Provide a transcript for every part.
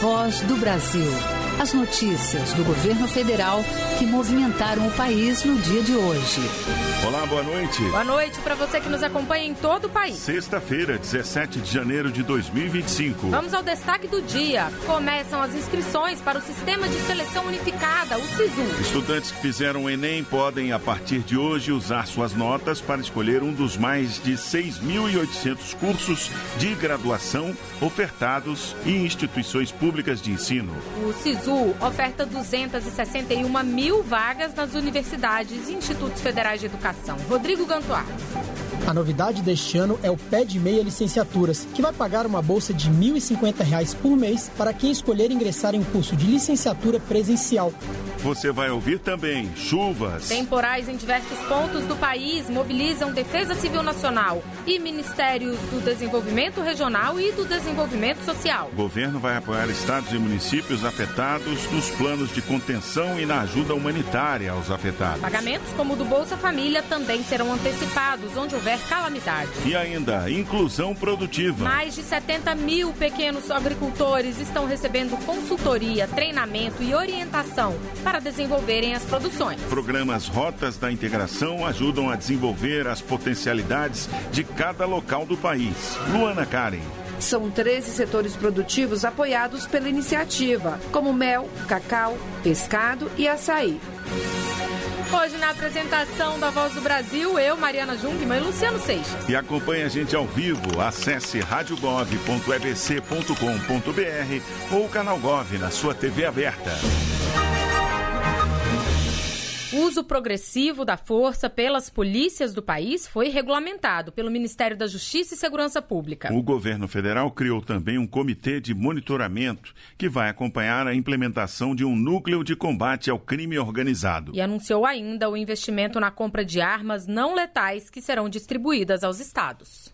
Voz do Brasil. As notícias do governo federal que movimentaram o país no dia de hoje. Olá, boa noite. Boa noite para você que nos acompanha em todo o país. Sexta-feira, 17 de janeiro de 2025. Vamos ao destaque do dia. Começam as inscrições para o Sistema de Seleção Unificada, o SISU. Estudantes que fizeram o Enem podem, a partir de hoje, usar suas notas para escolher um dos mais de 6.800 cursos de graduação ofertados em instituições públicas de ensino. O SISU oferta 261 mil vagas nas universidades e institutos federais de educação. Rodrigo Gantuar. A novidade deste ano é o Pé de Meia Licenciaturas, que vai pagar uma bolsa de R$ 1.050 por mês para quem escolher ingressar em um curso de licenciatura presencial. Você vai ouvir também chuvas. Temporais em diversos pontos do país mobilizam Defesa Civil Nacional e Ministérios do Desenvolvimento Regional e do Desenvolvimento Social. O governo vai apoiar estados e municípios afetados nos planos de contenção e na ajuda humanitária aos afetados. Pagamentos como o do Bolsa Família também serão antecipados onde houver calamidade. E ainda, inclusão produtiva. Mais de 70 mil pequenos agricultores estão recebendo consultoria, treinamento e orientação para desenvolverem as produções. Programas Rotas da Integração ajudam a desenvolver as potencialidades de cada local do país. Luana Karen. São 13 setores produtivos apoiados pela iniciativa, como mel, cacau, pescado e açaí. Hoje, na apresentação da Voz do Brasil, eu, Mariana Jungmann e Luciano Seixas. E acompanhe a gente ao vivo. Acesse radiogov.ebc.com.br ou o canal Gov na sua TV aberta. O uso progressivo da força pelas polícias do país foi regulamentado pelo Ministério da Justiça e Segurança Pública. O governo federal criou também um comitê de monitoramento que vai acompanhar a implementação de um núcleo de combate ao crime organizado. E anunciou ainda o investimento na compra de armas não letais que serão distribuídas aos estados.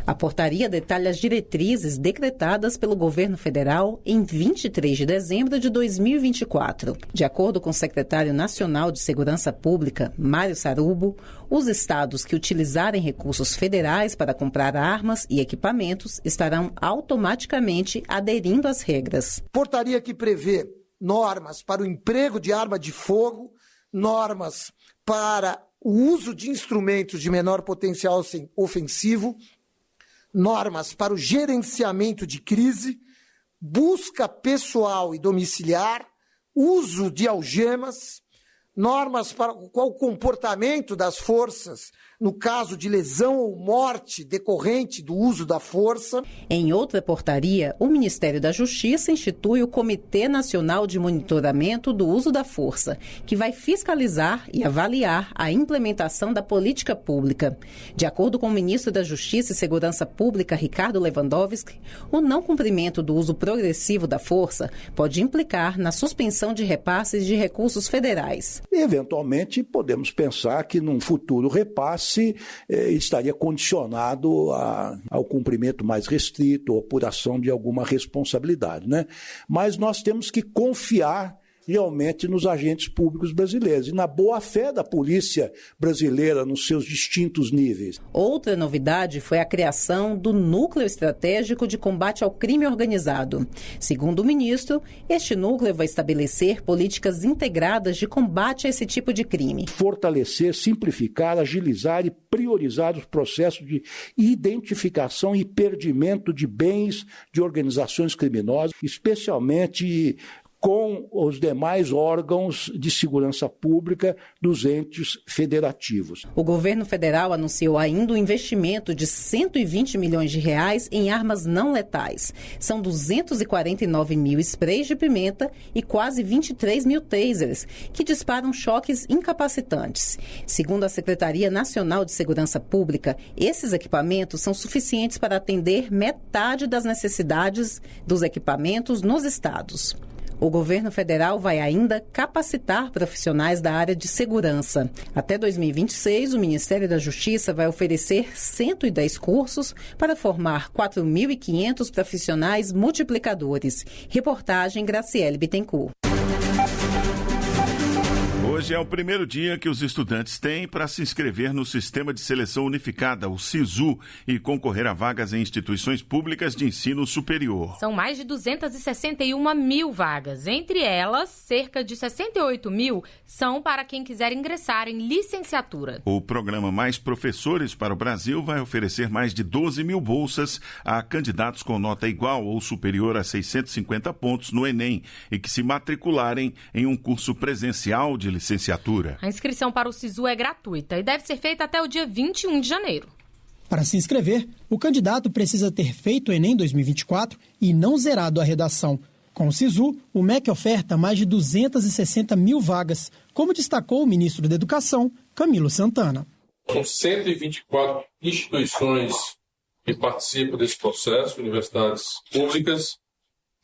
A portaria detalha as diretrizes decretadas pelo governo federal em 23 de dezembro de 2024. De acordo com o secretário nacional de Segurança Pública, Mário Sarubo, os estados que utilizarem recursos federais para comprar armas e equipamentos estarão automaticamente aderindo às regras. Portaria que prevê normas para o emprego de arma de fogo, normas para o uso de instrumentos de menor potencial ofensivo, normas para o gerenciamento de crise, busca pessoal e domiciliar, uso de algemas, normas para o comportamento das forças no caso de lesão ou morte decorrente do uso da força. Em outra portaria, o Ministério da Justiça institui o Comitê Nacional de Monitoramento do Uso da Força, que vai fiscalizar e avaliar a implementação da política pública. De acordo com o ministro da Justiça e Segurança Pública, Ricardo Lewandowski, o não cumprimento do uso progressivo da força pode implicar na suspensão de repasses de recursos federais. Eventualmente, podemos pensar que num futuro repasse estaria condicionado ao cumprimento mais restrito ou apuração de alguma responsabilidade, né? Mas nós temos que confiar realmente nos agentes públicos brasileiros e na boa-fé da polícia brasileira nos seus distintos níveis. Outra novidade foi a criação do Núcleo Estratégico de Combate ao Crime Organizado. Segundo o ministro, este núcleo vai estabelecer políticas integradas de combate a esse tipo de crime. Fortalecer, simplificar, agilizar e priorizar os processos de identificação e perdimento de bens de organizações criminosas, especialmente com os demais órgãos de segurança pública dos entes federativos. O governo federal anunciou ainda um investimento de 120 milhões de reais em armas não letais. São 249 mil sprays de pimenta e quase 23 mil tasers, que disparam choques incapacitantes. Segundo a Secretaria Nacional de Segurança Pública, esses equipamentos são suficientes para atender metade das necessidades dos equipamentos nos estados. O governo federal vai ainda capacitar profissionais da área de segurança. Até 2026, o Ministério da Justiça vai oferecer 110 cursos para formar 4.500 profissionais multiplicadores. Reportagem Graciele Bittencourt. Hoje é o primeiro dia que os estudantes têm para se inscrever no Sistema de Seleção Unificada, o SISU, e concorrer a vagas em instituições públicas de ensino superior. São mais de 261 mil vagas. Entre elas, cerca de 68 mil são para quem quiser ingressar em licenciatura. O programa Mais Professores para o Brasil vai oferecer mais de 12 mil bolsas a candidatos com nota igual ou superior a 650 pontos no Enem e que se matricularem em um curso presencial de licenciatura. A inscrição para o SISU é gratuita e deve ser feita até o dia 21 de janeiro. Para se inscrever, o candidato precisa ter feito o Enem 2024 e não zerado a redação. Com o SISU, o MEC oferta mais de 260 mil vagas, como destacou o ministro da Educação, Camilo Santana. São 124 instituições que participam desse processo, universidades públicas,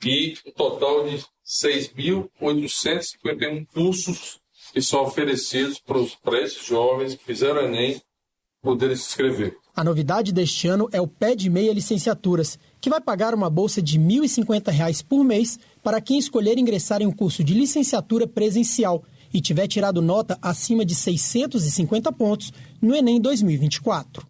e um total de 6.851 cursos que são oferecidos para esses jovens que fizeram o Enem poderem se inscrever. A novidade deste ano é o Pé de Meia Licenciaturas, que vai pagar uma bolsa de R$ 1.050 por mês para quem escolher ingressar em um curso de licenciatura presencial e tiver tirado nota acima de 650 pontos no Enem 2024.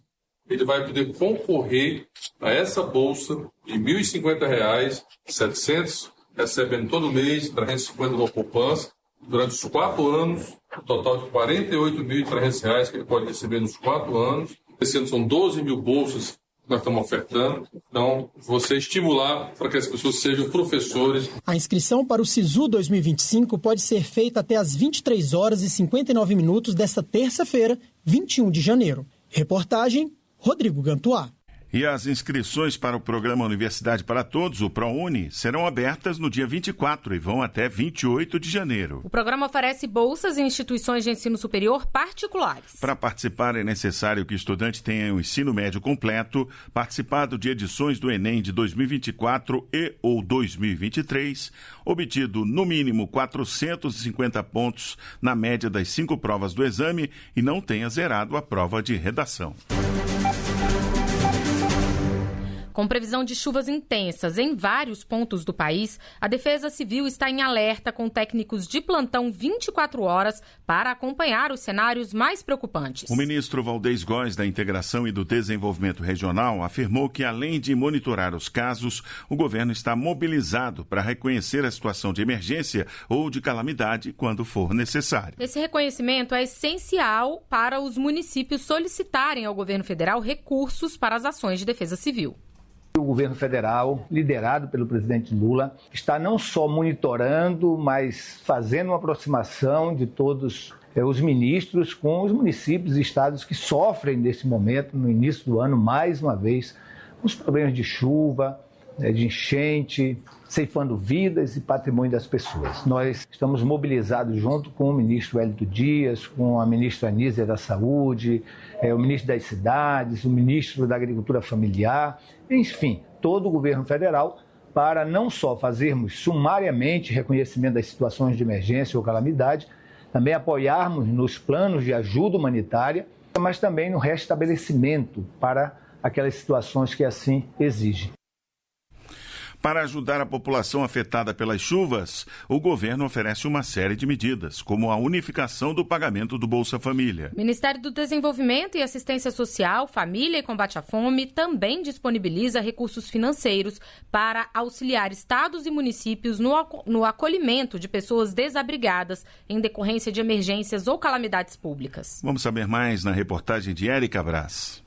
Ele vai poder concorrer a essa bolsa de R$ 1.050, 700, recebendo todo mês, 350 da poupança, durante os 4 anos, um total de R$ 48.300 que ele pode receber nos 4 anos. Esse ano são 12 mil bolsas que nós estamos ofertando. Então, você estimular para que as pessoas sejam professores. A inscrição para o SISU 2025 pode ser feita até às 23 horas e 59 minutos desta terça-feira, 21 de janeiro. Reportagem Rodrigo Gantuá. E as inscrições para o programa Universidade para Todos, o ProUni, serão abertas no dia 24 e vão até 28 de janeiro. O programa oferece bolsas em instituições de ensino superior particulares. Para participar é necessário que o estudante tenha o ensino médio completo, participado de edições do Enem de 2024 e ou 2023, obtido no mínimo 450 pontos na média das 5 provas do exame e não tenha zerado a prova de redação. Com previsão de chuvas intensas em vários pontos do país, a Defesa Civil está em alerta com técnicos de plantão 24 horas para acompanhar os cenários mais preocupantes. O ministro Valdez Góes, da Integração e do Desenvolvimento Regional, afirmou que, além de monitorar os casos, o governo está mobilizado para reconhecer a situação de emergência ou de calamidade quando for necessário. Esse reconhecimento é essencial para os municípios solicitarem ao governo federal recursos para as ações de defesa civil. O governo federal, liderado pelo presidente Lula, está não só monitorando, mas fazendo uma aproximação de todos os ministros com os municípios e estados que sofrem nesse momento, no início do ano, mais uma vez, os problemas de chuva, de enchente, ceifando vidas e patrimônio das pessoas. Nós estamos mobilizados junto com o ministro Wellington Dias, com a ministra Anísia da Saúde, o ministro das Cidades, o ministro da Agricultura Familiar, enfim, todo o governo federal, para não só fazermos sumariamente reconhecimento das situações de emergência ou calamidade, também apoiarmos nos planos de ajuda humanitária, mas também no restabelecimento para aquelas situações que assim exigem. Para ajudar a população afetada pelas chuvas, o governo oferece uma série de medidas, como a unificação do pagamento do Bolsa Família. O Ministério do Desenvolvimento e Assistência Social, Família e Combate à Fome também disponibiliza recursos financeiros para auxiliar estados e municípios no acolhimento de pessoas desabrigadas em decorrência de emergências ou calamidades públicas. Vamos saber mais na reportagem de Érica Brás.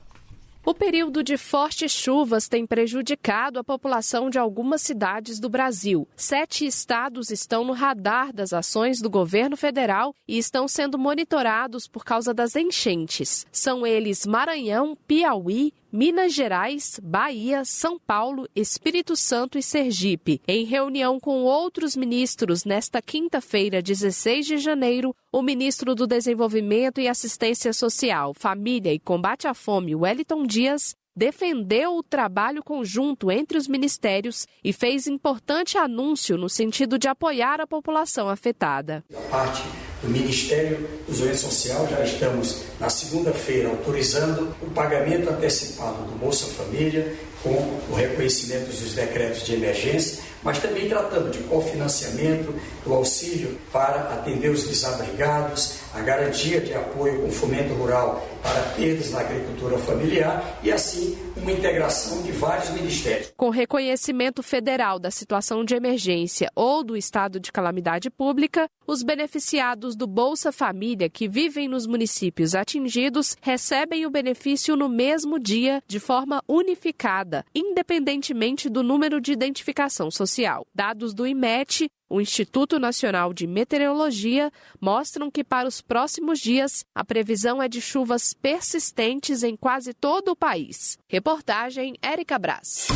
O período de fortes chuvas tem prejudicado a população de algumas cidades do Brasil. 7 estados estão no radar das ações do governo federal e estão sendo monitorados por causa das enchentes. São eles Maranhão, Piauí, Minas Gerais, Bahia, São Paulo, Espírito Santo e Sergipe. Em reunião com outros ministros nesta quinta-feira, 16 de janeiro, o ministro do Desenvolvimento e Assistência Social, Família e Combate à Fome, Wellington Dias, defendeu o trabalho conjunto entre os ministérios e fez importante anúncio no sentido de apoiar a população afetada. Da parte do Ministério do Desenvolvimento Social, já estamos na segunda-feira autorizando o pagamento antecipado do Bolsa Família com o reconhecimento dos decretos de emergência mas também tratando de cofinanciamento, do auxílio para atender os desabrigados, a garantia de apoio com fomento rural para perdas na agricultura familiar e, assim, uma integração de vários ministérios. Com reconhecimento federal da situação de emergência ou do estado de calamidade pública, os beneficiados do Bolsa Família que vivem nos municípios atingidos recebem o benefício no mesmo dia, de forma unificada, independentemente do número de identificação social. Dados do IMET, o Instituto Nacional de Meteorologia, mostram que para os próximos dias a previsão é de chuvas persistentes em quase todo o país. Reportagem Érica Braz.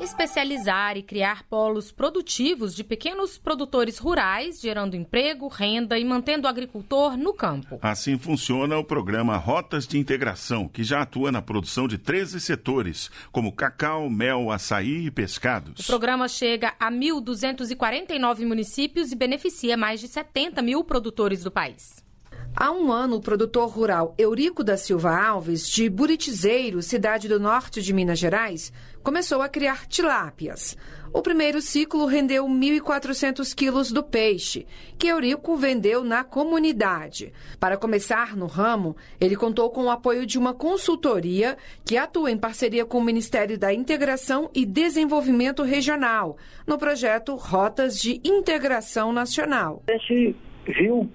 Especializar e criar polos produtivos de pequenos produtores rurais, gerando emprego, renda e mantendo o agricultor no campo. Assim funciona o programa Rotas de Integração, que já atua na produção de 13 setores, como cacau, mel, açaí e pescados. O programa chega a 1.249 municípios e beneficia mais de 70 mil produtores do país. Há um ano, o produtor rural Eurico da Silva Alves, de Buritizeiro, cidade do norte de Minas Gerais, começou a criar tilápias. O primeiro ciclo rendeu 1.400 quilos do peixe, que Eurico vendeu na comunidade. Para começar no ramo, ele contou com o apoio de uma consultoria que atua em parceria com o Ministério da Integração e Desenvolvimento Regional, no projeto Rotas de Integração Nacional. A gente viu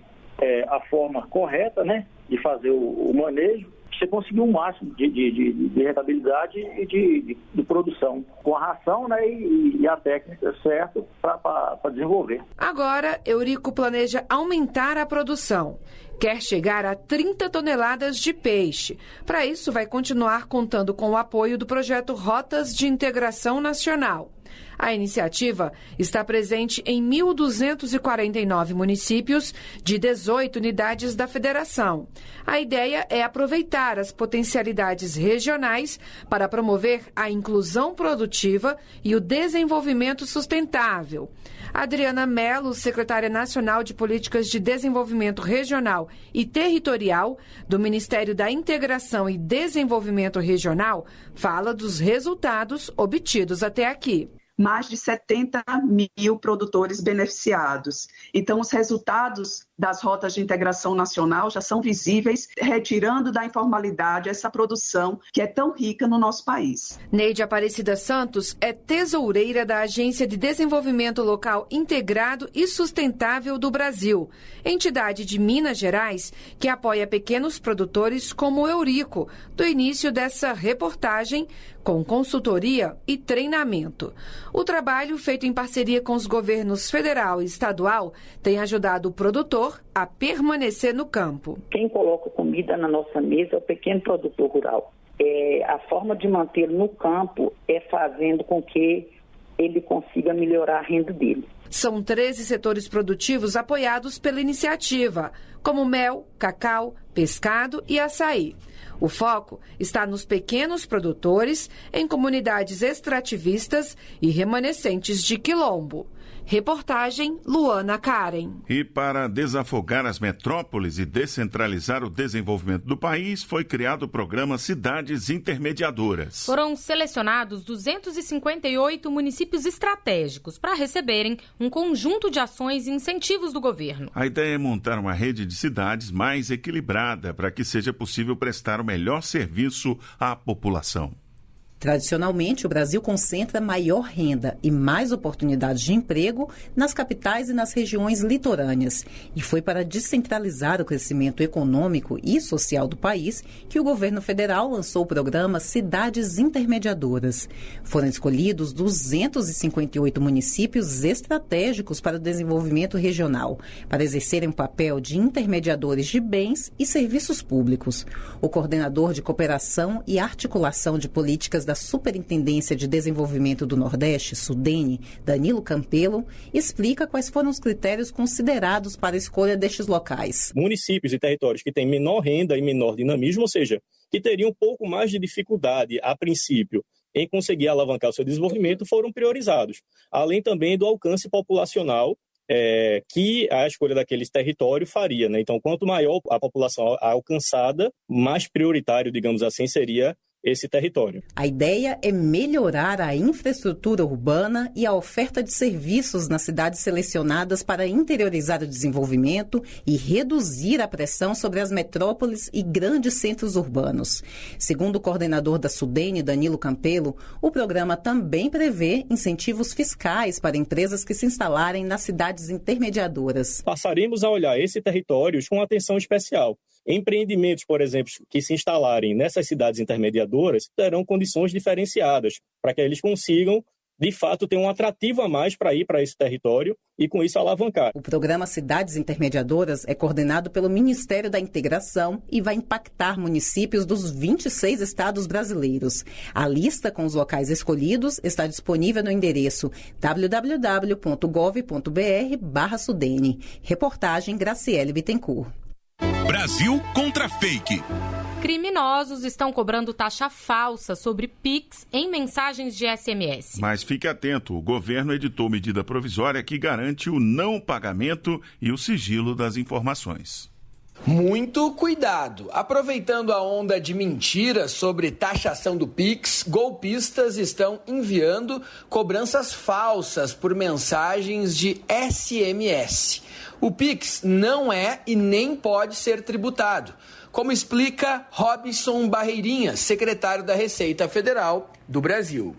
a forma correta, né, de fazer o manejo, você conseguir um máximo de rentabilidade e de produção, com a ração, né, e a técnica certa para desenvolver. Agora, Eurico planeja aumentar a produção. Quer chegar a 30 toneladas de peixe. Para isso, vai continuar contando com o apoio do projeto Rotas de Integração Nacional. A iniciativa está presente em 1.249 municípios de 18 unidades da federação. A ideia é aproveitar as potencialidades regionais para promover a inclusão produtiva e o desenvolvimento sustentável. Adriana Mello, secretária nacional de Políticas de Desenvolvimento Regional e Territorial do Ministério da Integração e Desenvolvimento Regional, fala dos resultados obtidos até aqui. Mais de 70 mil produtores beneficiados. Então, os resultados das rotas de integração nacional já são visíveis, retirando da informalidade essa produção que é tão rica no nosso país. Neide Aparecida Santos é tesoureira da Agência de Desenvolvimento Local Integrado e Sustentável do Brasil, entidade de Minas Gerais que apoia pequenos produtores como o Eurico, do início dessa reportagem, com consultoria e treinamento. O trabalho, feito em parceria com os governos federal e estadual, tem ajudado o produtor a permanecer no campo. Quem coloca comida na nossa mesa é o pequeno produtor rural. A forma de mantê-lo no campo é fazendo com que ele consiga melhorar a renda dele. São 13 setores produtivos apoiados pela iniciativa, como mel, cacau, pescado e açaí. O foco está nos pequenos produtores, em comunidades extrativistas e remanescentes de quilombo. Reportagem Luana Karen. E para desafogar as metrópoles e descentralizar o desenvolvimento do país, foi criado o programa Cidades Intermediadoras. Foram selecionados 258 municípios estratégicos para receberem um conjunto de ações e incentivos do governo. A ideia é montar uma rede de cidades mais equilibrada para que seja possível prestar o melhor serviço à população. Tradicionalmente, o Brasil concentra maior renda e mais oportunidades de emprego nas capitais e nas regiões litorâneas. E foi para descentralizar o crescimento econômico e social do país que o governo federal lançou o programa Cidades Intermediadoras. Foram escolhidos 258 municípios estratégicos para o desenvolvimento regional, para exercerem o papel de intermediadores de bens e serviços públicos. O coordenador de cooperação e articulação de políticas da Superintendência de Desenvolvimento do Nordeste, SUDENE, Danilo Campelo, explica quais foram os critérios considerados para a escolha destes locais. Municípios e territórios que têm menor renda e menor dinamismo, ou seja, que teriam um pouco mais de dificuldade, a princípio, em conseguir alavancar o seu desenvolvimento, foram priorizados. Além também do alcance populacional que a escolha daquele território faria, né? Então, quanto maior a população alcançada, mais prioritário, digamos assim, seria esse território. A ideia é melhorar a infraestrutura urbana e a oferta de serviços nas cidades selecionadas para interiorizar o desenvolvimento e reduzir a pressão sobre as metrópoles e grandes centros urbanos. Segundo o coordenador da SUDENE, Danilo Campelo, o programa também prevê incentivos fiscais para empresas que se instalarem nas cidades intermediadoras. Passaremos a olhar esse território com atenção especial. Empreendimentos, por exemplo, que se instalarem nessas cidades intermediadoras terão condições diferenciadas para que eles consigam, de fato, ter um atrativo a mais para ir para esse território e, com isso, alavancar. O programa Cidades Intermediadoras é coordenado pelo Ministério da Integração e vai impactar municípios dos 26 estados brasileiros. A lista com os locais escolhidos está disponível no endereço www.gov.br/Sudene. Reportagem Graciele Bittencourt. Brasil contra fake. Criminosos estão cobrando taxa falsa sobre Pix em mensagens de SMS. Mas fique atento, o governo editou medida provisória que garante o não pagamento e o sigilo das informações. Muito cuidado! Aproveitando a onda de mentiras sobre taxação do Pix, golpistas estão enviando cobranças falsas por mensagens de SMS. O Pix não é e nem pode ser tributado, como explica Robson Barreirinhas, secretário da Receita Federal do Brasil.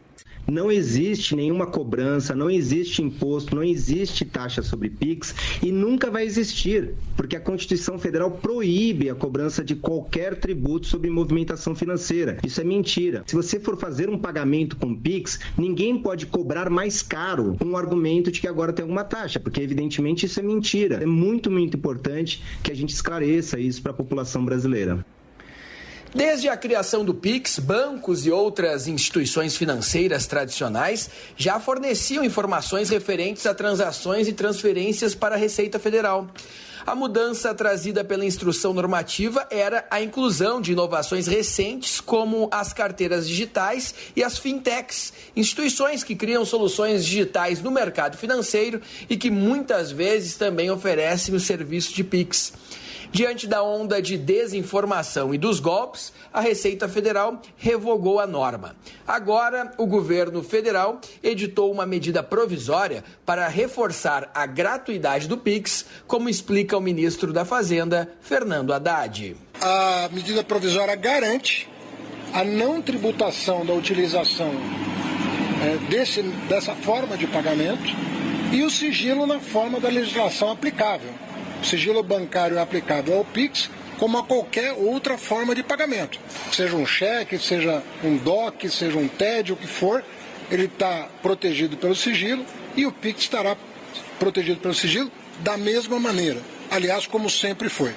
Não existe nenhuma cobrança, não existe imposto, não existe taxa sobre Pix e nunca vai existir, porque a Constituição Federal proíbe a cobrança de qualquer tributo sobre movimentação financeira. Isso é mentira. Se você for fazer um pagamento com Pix, ninguém pode cobrar mais caro com o argumento de que agora tem alguma taxa, porque evidentemente isso é mentira. É muito, muito importante que a gente esclareça isso para a população brasileira. Desde a criação do Pix, bancos e outras instituições financeiras tradicionais já forneciam informações referentes a transações e transferências para a Receita Federal. A mudança trazida pela instrução normativa era a inclusão de inovações recentes como as carteiras digitais e as fintechs, instituições que criam soluções digitais no mercado financeiro e que muitas vezes também oferecem o serviço de Pix. Diante da onda de desinformação e dos golpes, a Receita Federal revogou a norma. Agora, o governo federal editou uma medida provisória para reforçar a gratuidade do Pix, como explica o ministro da Fazenda, Fernando Haddad. A medida provisória garante a não tributação da utilização dessa forma de pagamento e o sigilo na forma da legislação aplicável. O sigilo bancário é aplicável ao Pix como a qualquer outra forma de pagamento. Seja um cheque, seja um DOC, seja um TED, o que for, ele está protegido pelo sigilo e o Pix estará protegido pelo sigilo da mesma maneira. Aliás, como sempre foi.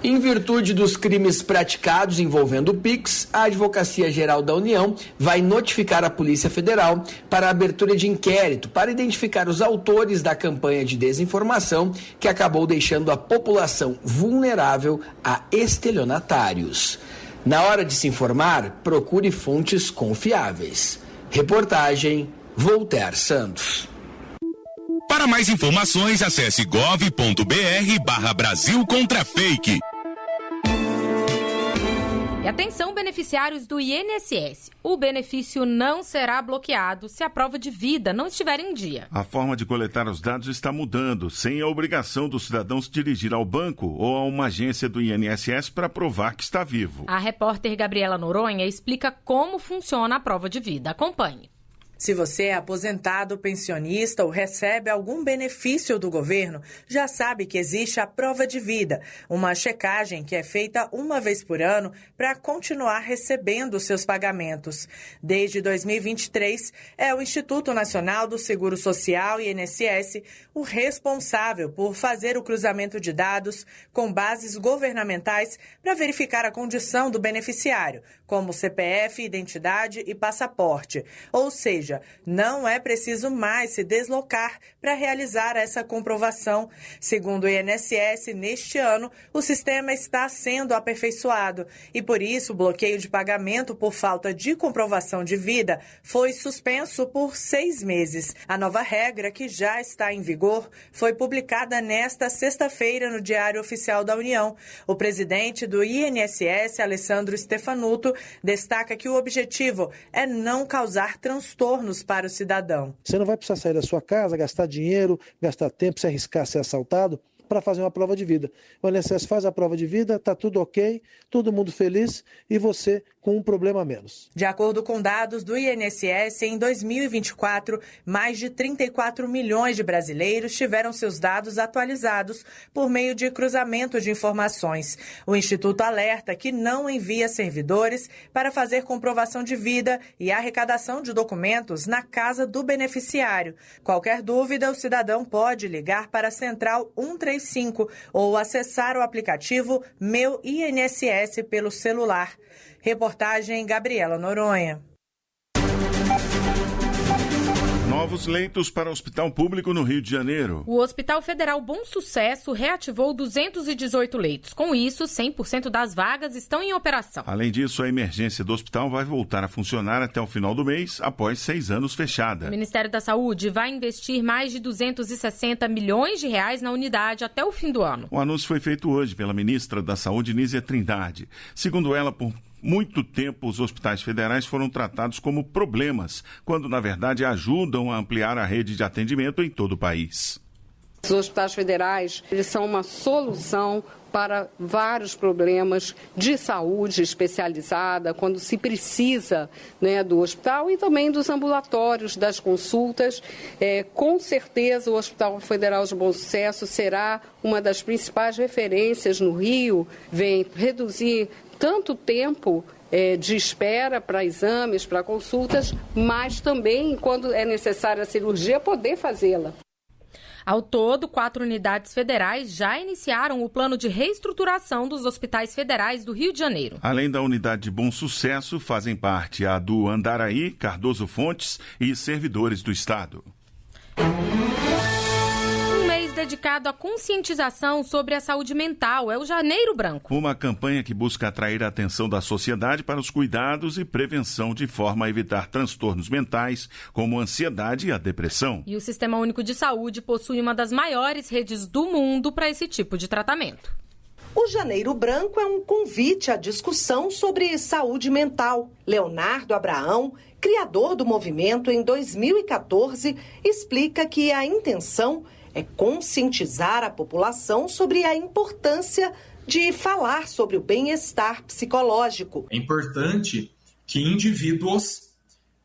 Em virtude dos crimes praticados envolvendo o Pix, a Advocacia Geral da União vai notificar a Polícia Federal para a abertura de inquérito para identificar os autores da campanha de desinformação que acabou deixando a população vulnerável a estelionatários. Na hora de se informar, procure fontes confiáveis. Reportagem Voltaire Santos. Para mais informações, acesse gov.br/Brasil contra fake. E atenção, beneficiários do INSS. O benefício não será bloqueado se a prova de vida não estiver em dia. A forma de coletar os dados está mudando, sem a obrigação do cidadão se dirigir ao banco ou a uma agência do INSS para provar que está vivo. A repórter Gabriela Noronha explica como funciona a prova de vida. Acompanhe. Se você é aposentado, pensionista ou recebe algum benefício do governo, já sabe que existe a prova de vida, uma checagem que é feita uma vez por ano para continuar recebendo seus pagamentos. Desde 2023, é o Instituto Nacional do Seguro Social, INSS, o responsável por fazer o cruzamento de dados com bases governamentais para verificar a condição do beneficiário, como CPF, identidade e passaporte. Ou seja, seja, não é preciso mais se deslocar para realizar essa comprovação. Segundo o INSS, neste ano, o sistema está sendo aperfeiçoado e, por isso, o bloqueio de pagamento por falta de comprovação de vida foi suspenso por 6 meses. A nova regra, que já está em vigor, foi publicada nesta sexta-feira no Diário Oficial da União. O presidente do INSS, Alessandro Stefanuto, destaca que o objetivo é não causar transtornos para o cidadão. Você não vai precisar sair da sua casa, gastar dinheiro, gastar tempo, se arriscar a ser assaltado para fazer uma prova de vida. O INSS faz a prova de vida, está tudo ok, todo mundo feliz e você com um problema a menos. De acordo com dados do INSS, em 2024, mais de 34 milhões de brasileiros tiveram seus dados atualizados por meio de cruzamento de informações. O Instituto alerta que não envia servidores para fazer comprovação de vida e arrecadação de documentos na casa do beneficiário. Qualquer dúvida, o cidadão pode ligar para a Central 135 ou acessar o aplicativo Meu INSS pelo celular. Reportagem Gabriela Noronha. Novos leitos para o Hospital Público no Rio de Janeiro. O Hospital Federal Bom Sucesso reativou 218 leitos. Com isso, 100% das vagas estão em operação. Além disso, a emergência do hospital vai voltar a funcionar até o final do mês, após 6 anos fechada. O Ministério da Saúde vai investir mais de 260 milhões de reais na unidade até o fim do ano. O anúncio foi feito hoje pela ministra da Saúde, Nízia Trindade. Segundo ela, por muito tempo, os hospitais federais foram tratados como problemas, quando, na verdade, ajudam a ampliar a rede de atendimento em todo o país. Os hospitais federais, eles são uma solução para vários problemas de saúde especializada, quando se precisa, né, do hospital e também dos ambulatórios, das consultas. Com certeza, o Hospital Federal de Bom Sucesso será uma das principais referências no Rio, vem reduzir tanto tempo de espera para exames, para consultas, mas também, quando é necessária a cirurgia, poder fazê-la. Ao todo, 4 unidades federais já iniciaram o plano de reestruturação dos hospitais federais do Rio de Janeiro. Além da unidade de Bom Sucesso, fazem parte a do Andaraí, Cardoso Fontes e servidores do Estado. Dedicado à conscientização sobre a saúde mental. É o Janeiro Branco. Uma campanha que busca atrair a atenção da sociedade para os cuidados e prevenção de forma a evitar transtornos mentais, como a ansiedade e a depressão. E o Sistema Único de Saúde possui uma das maiores redes do mundo para esse tipo de tratamento. O Janeiro Branco é um convite à discussão sobre saúde mental. Leonardo Abraão, criador do movimento em 2014, explica que a intenção é conscientizar a população sobre a importância de falar sobre o bem-estar psicológico. É importante que indivíduos,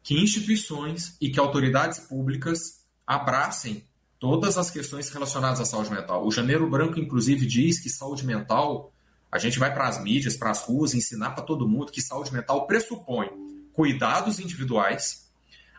que instituições e que autoridades públicas abracem todas as questões relacionadas à saúde mental. O Janeiro Branco, inclusive, diz que saúde mental, a gente vai para as mídias, para as ruas, ensinar para todo mundo que saúde mental pressupõe cuidados individuais,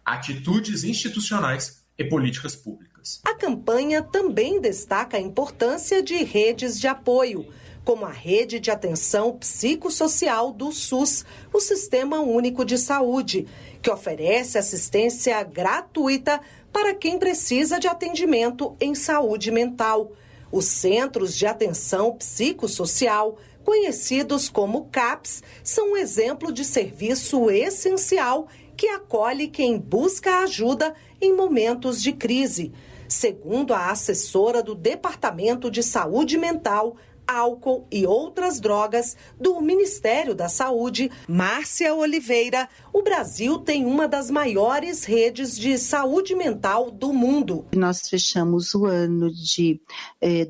atitudes institucionais e políticas públicas. A campanha também destaca a importância de redes de apoio, como a Rede de Atenção Psicossocial do SUS, o Sistema Único de Saúde, que oferece assistência gratuita para quem precisa de atendimento em saúde mental. Os Centros de Atenção Psicossocial, conhecidos como CAPS, são um exemplo de serviço essencial que acolhe quem busca ajuda em momentos de crise. Segundo a assessora do Departamento de Saúde Mental, Álcool e Outras Drogas do Ministério da Saúde, Márcia Oliveira, o Brasil tem uma das maiores redes de saúde mental do mundo. Nós fechamos o ano de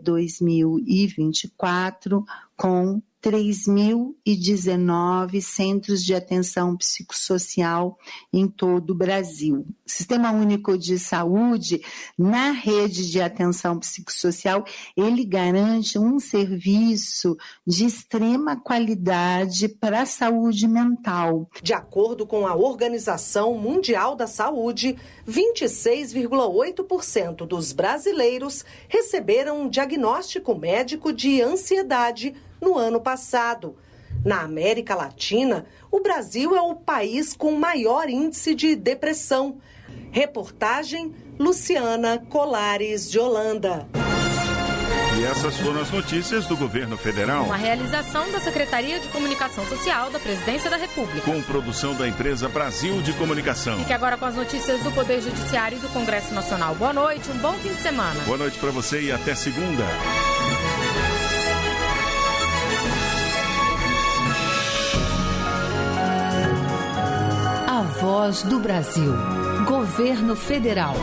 2024 com 3.019 centros de atenção psicossocial em todo o Brasil. O Sistema Único de Saúde, na rede de atenção psicossocial, ele garante um serviço de extrema qualidade para a saúde mental. De acordo com a Organização Mundial da Saúde, 26,8% dos brasileiros receberam um diagnóstico médico de ansiedade no ano passado. Na América Latina, o Brasil é o país com maior índice de depressão. Reportagem Luciana Colares de Holanda. E essas foram as notícias do governo federal. Uma realização da Secretaria de Comunicação Social da Presidência da República. Com produção da empresa Brasil de Comunicação. Fique agora com as notícias do Poder Judiciário e do Congresso Nacional. Boa noite, um bom fim de semana. Boa noite para você e até segunda. A Voz do Brasil. Governo Federal.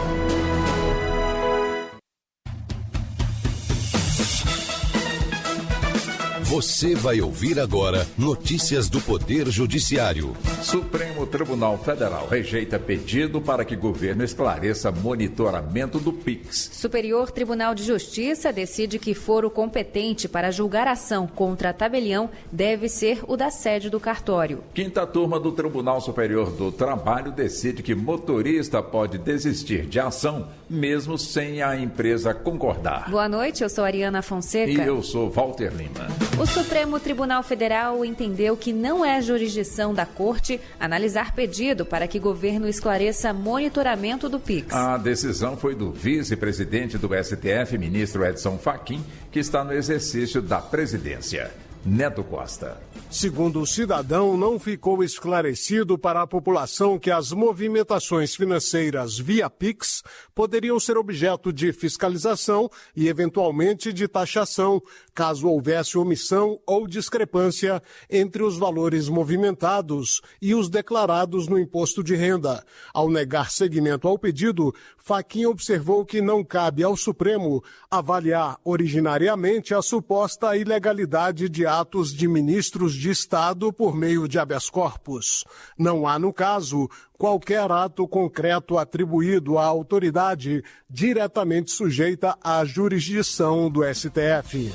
Você vai ouvir agora notícias do Poder Judiciário. Supremo Tribunal Federal rejeita pedido para que governo esclareça monitoramento do PIX. Superior Tribunal de Justiça decide que foro competente para julgar ação contra tabelião deve ser o da sede do cartório. Quinta turma do Tribunal Superior do Trabalho decide que motorista pode desistir de ação mesmo sem a empresa concordar. Boa noite, eu sou Ariana Fonseca. E eu sou Walter Lima. O Supremo Tribunal Federal entendeu que não é jurisdição da Corte analisar pedido para que governo esclareça monitoramento do PIX. A decisão foi do vice-presidente do STF, ministro Edson Fachin, que está no exercício da presidência. Neto Costa. Segundo o cidadão, não ficou esclarecido para a população que as movimentações financeiras via PIX poderiam ser objeto de fiscalização e, eventualmente, de taxação, caso houvesse omissão ou discrepância entre os valores movimentados e os declarados no imposto de renda. Ao negar seguimento ao pedido, Fachin observou que não cabe ao Supremo avaliar originariamente a suposta ilegalidade de atos de ministros de Estado por meio de habeas corpus. Não há, no caso, qualquer ato concreto atribuído à autoridade diretamente sujeita à jurisdição do STF.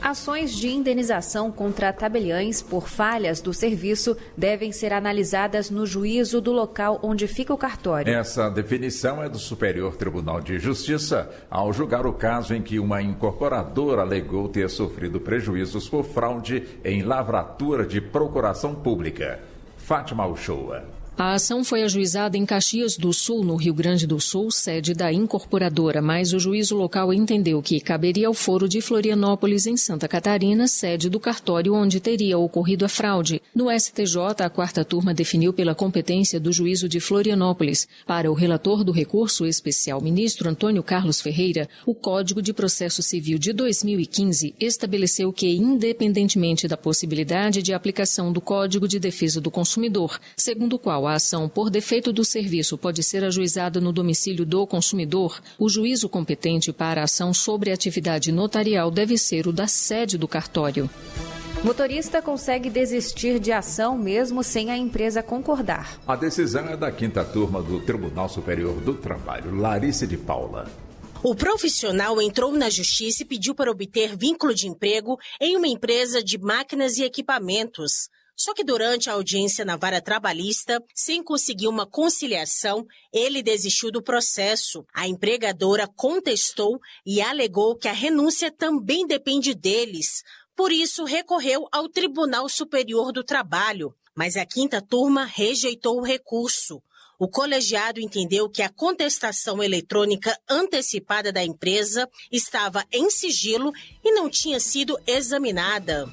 Ações de indenização contra tabeliães por falhas do serviço devem ser analisadas no juízo do local onde fica o cartório. Essa definição é do Superior Tribunal de Justiça, ao julgar o caso em que uma incorporadora alegou ter sofrido prejuízos por fraude em lavratura de procuração pública. Fátima Uchoa. A ação foi ajuizada em Caxias do Sul, no Rio Grande do Sul, sede da incorporadora, mas o juízo local entendeu que caberia ao foro de Florianópolis, em Santa Catarina, sede do cartório onde teria ocorrido a fraude. No STJ, a quarta turma definiu pela competência do juízo de Florianópolis. Para o relator do recurso especial, ministro Antônio Carlos Ferreira, o Código de Processo Civil de 2015 estabeleceu que, independentemente da possibilidade de aplicação do Código de Defesa do Consumidor, segundo o qual a ação por defeito do serviço pode ser ajuizada no domicílio do consumidor, o juízo competente para a ação sobre atividade notarial deve ser o da sede do cartório. Motorista consegue desistir de ação mesmo sem a empresa concordar. A decisão é da quinta turma do Tribunal Superior do Trabalho. Larissa de Paula. O profissional entrou na justiça e pediu para obter vínculo de emprego em uma empresa de máquinas e equipamentos. Só que durante a audiência na vara trabalhista, sem conseguir uma conciliação, ele desistiu do processo. A empregadora contestou e alegou que a renúncia também depende deles. Por isso, recorreu ao Tribunal Superior do Trabalho. Mas a quinta turma rejeitou o recurso. O colegiado entendeu que a contestação eletrônica antecipada da empresa estava em sigilo e não tinha sido examinada.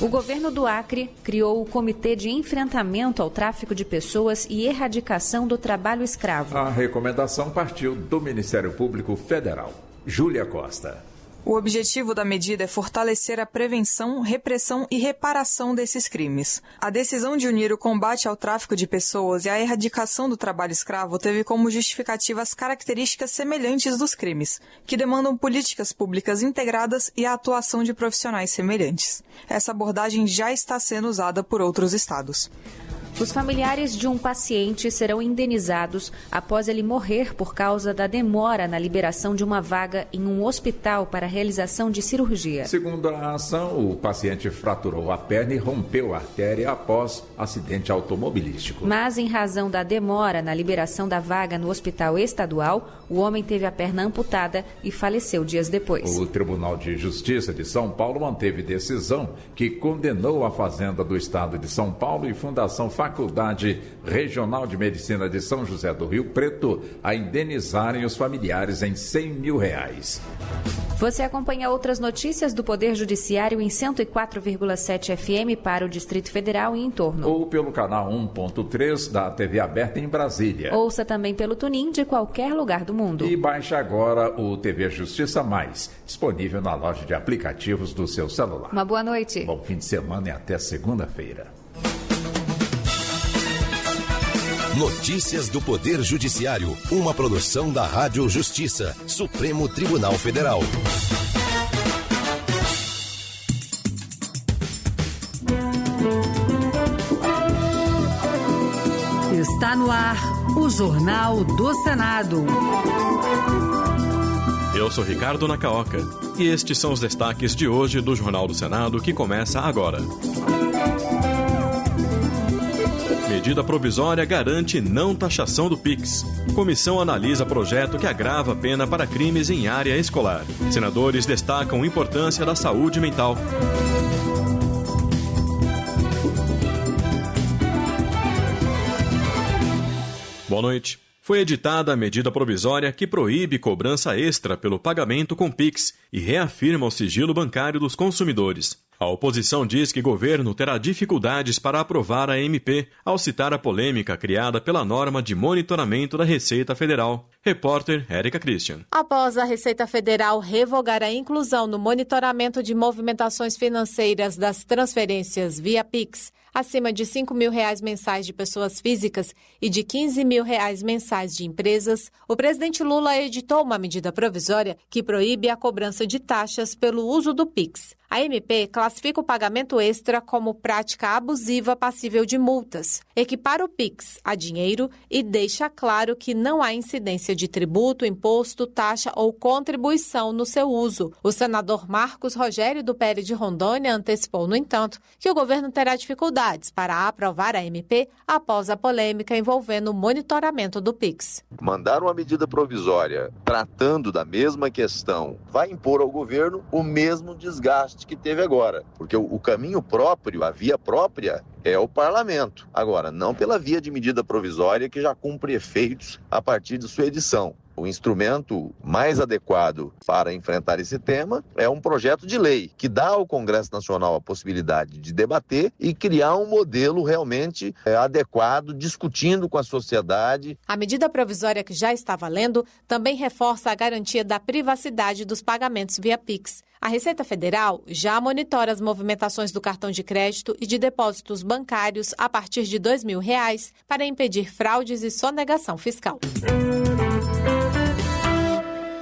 O governo do Acre criou o Comitê de Enfrentamento ao Tráfico de Pessoas e Erradicação do Trabalho Escravo. A recomendação partiu do Ministério Público Federal. Júlia Costa. O objetivo da medida é fortalecer a prevenção, repressão e reparação desses crimes. A decisão de unir o combate ao tráfico de pessoas e a erradicação do trabalho escravo teve como justificativa as características semelhantes dos crimes, que demandam políticas públicas integradas e a atuação de profissionais semelhantes. Essa abordagem já está sendo usada por outros estados. Os familiares de um paciente serão indenizados após ele morrer por causa da demora na liberação de uma vaga em um hospital para a realização de cirurgia. Segundo a ação, o paciente fraturou a perna e rompeu a artéria após acidente automobilístico. Mas, em razão da demora na liberação da vaga no hospital estadual, o homem teve a perna amputada e faleceu dias depois. O Tribunal de Justiça de São Paulo manteve decisão que condenou a Fazenda do Estado de São Paulo e Fundação Fachin Faculdade Regional de Medicina de São José do Rio Preto a indenizarem os familiares em R$100 mil. Você acompanha outras notícias do Poder Judiciário em 104,7 FM para o Distrito Federal e em torno. Ou pelo canal 1.3 da TV aberta em Brasília. Ouça também pelo TuneIn de qualquer lugar do mundo. E baixe agora o TV Justiça Mais, disponível na loja de aplicativos do seu celular. Uma boa noite. Bom fim de semana e até segunda-feira. Notícias do Poder Judiciário, uma produção da Rádio Justiça, Supremo Tribunal Federal. Está no ar o Jornal do Senado. Eu sou Ricardo Nacaoca e estes são os destaques de hoje do Jornal do Senado que começa agora. Medida provisória garante não taxação do PIX. Comissão analisa projeto que agrava a pena para crimes em área escolar. Senadores destacam a importância da saúde mental. Boa noite. Foi editada a medida provisória que proíbe cobrança extra pelo pagamento com PIX e reafirma o sigilo bancário dos consumidores. A oposição diz que o governo terá dificuldades para aprovar a MP, ao citar a polêmica criada pela norma de monitoramento da Receita Federal. Repórter Érica Christian. Após a Receita Federal revogar a inclusão no monitoramento de movimentações financeiras das transferências via PIX, acima de R$5 mil mensais de pessoas físicas e de R$15 mil mensais de empresas, o presidente Lula editou uma medida provisória que proíbe a cobrança de taxas pelo uso do PIX. A MP classifica o pagamento extra como prática abusiva passível de multas, equipara o PIX a dinheiro e deixa claro que não há incidência de tributo, imposto, taxa ou contribuição no seu uso. O senador Marcos Rogério, do PL de Rondônia, antecipou, no entanto, que o governo terá dificuldades para aprovar a MP após a polêmica envolvendo o monitoramento do PIX. Mandar uma medida provisória tratando da mesma questão vai impor ao governo o mesmo desgaste que teve agora, porque o caminho próprio, a via própria é o parlamento. Agora, não pela via de medida provisória que já cumpre efeitos a partir de sua edição. O instrumento mais adequado para enfrentar esse tema é um projeto de lei que dá ao Congresso Nacional a possibilidade de debater e criar um modelo realmente adequado, discutindo com a sociedade. A medida provisória que já está valendo também reforça a garantia da privacidade dos pagamentos via PIX. A Receita Federal já monitora as movimentações do cartão de crédito e de depósitos bancários a partir de R$2 mil para impedir fraudes e sonegação fiscal.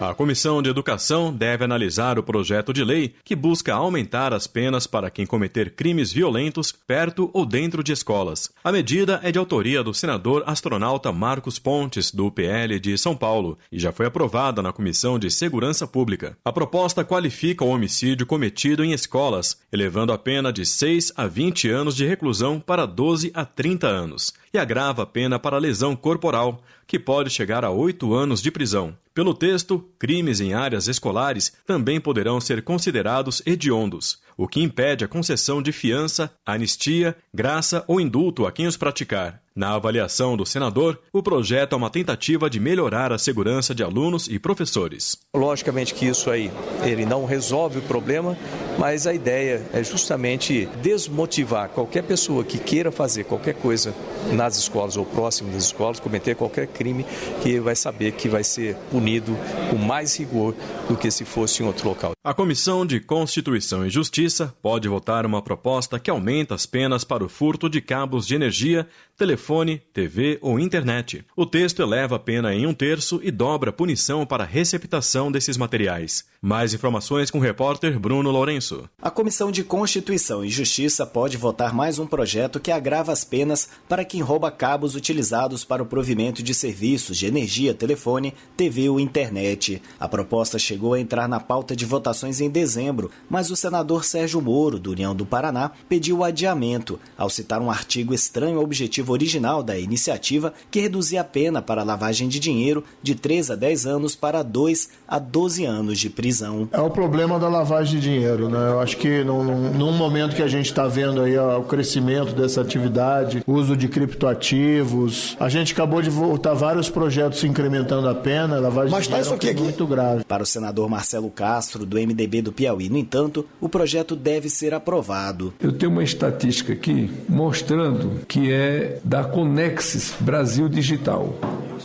A Comissão de Educação deve analisar o projeto de lei que busca aumentar as penas para quem cometer crimes violentos perto ou dentro de escolas. A medida é de autoria do senador astronauta Marcos Pontes, do PL de São Paulo, e já foi aprovada na Comissão de Segurança Pública. A proposta qualifica o homicídio cometido em escolas, elevando a pena de 6 a 20 anos de reclusão para 12 a 30 anos, e agrava a pena para lesão corporal, que pode chegar a 8 anos de prisão. Pelo texto, crimes em áreas escolares também poderão ser considerados hediondos, o que impede a concessão de fiança, anistia, graça ou indulto a quem os praticar. Na avaliação do senador, o projeto é uma tentativa de melhorar a segurança de alunos e professores. Logicamente que isso aí, ele não resolve o problema, mas a ideia é justamente desmotivar qualquer pessoa que queira fazer qualquer coisa nas escolas ou próximo das escolas, cometer qualquer crime, que vai saber que vai ser punido com mais rigor do que se fosse em outro local. A Comissão de Constituição e Justiça pode votar uma proposta que aumenta as penas para o furto de cabos de energia, telefone, TV ou internet. O texto eleva a pena em 1/3 e dobra a punição para a receptação desses materiais. Mais informações com o repórter Bruno Lourenço. A Comissão de Constituição e Justiça pode votar mais um projeto que agrava as penas para quem rouba cabos utilizados para o provimento de serviços de energia, telefone, TV ou internet. A proposta chegou a entrar na pauta de votações em dezembro, mas o senador Sérgio Moro, do União do Paraná, pediu o adiamento, ao citar um artigo estranho ao objetivo objetivo original da iniciativa, que reduzia a pena para lavagem de dinheiro de 3 a 10 anos para 2 a 12 anos de prisão. É o problema da lavagem de dinheiro, né? Eu acho que num momento que a gente está vendo aí o crescimento dessa atividade, o uso de criptoativos, a gente acabou de voltar vários projetos incrementando a pena, a lavagem de dinheiro é muito grave. Para o senador Marcelo Castro, do MDB do Piauí, no entanto, o projeto deve ser aprovado. Eu tenho uma estatística aqui mostrando que é da Conexis Brasil Digital,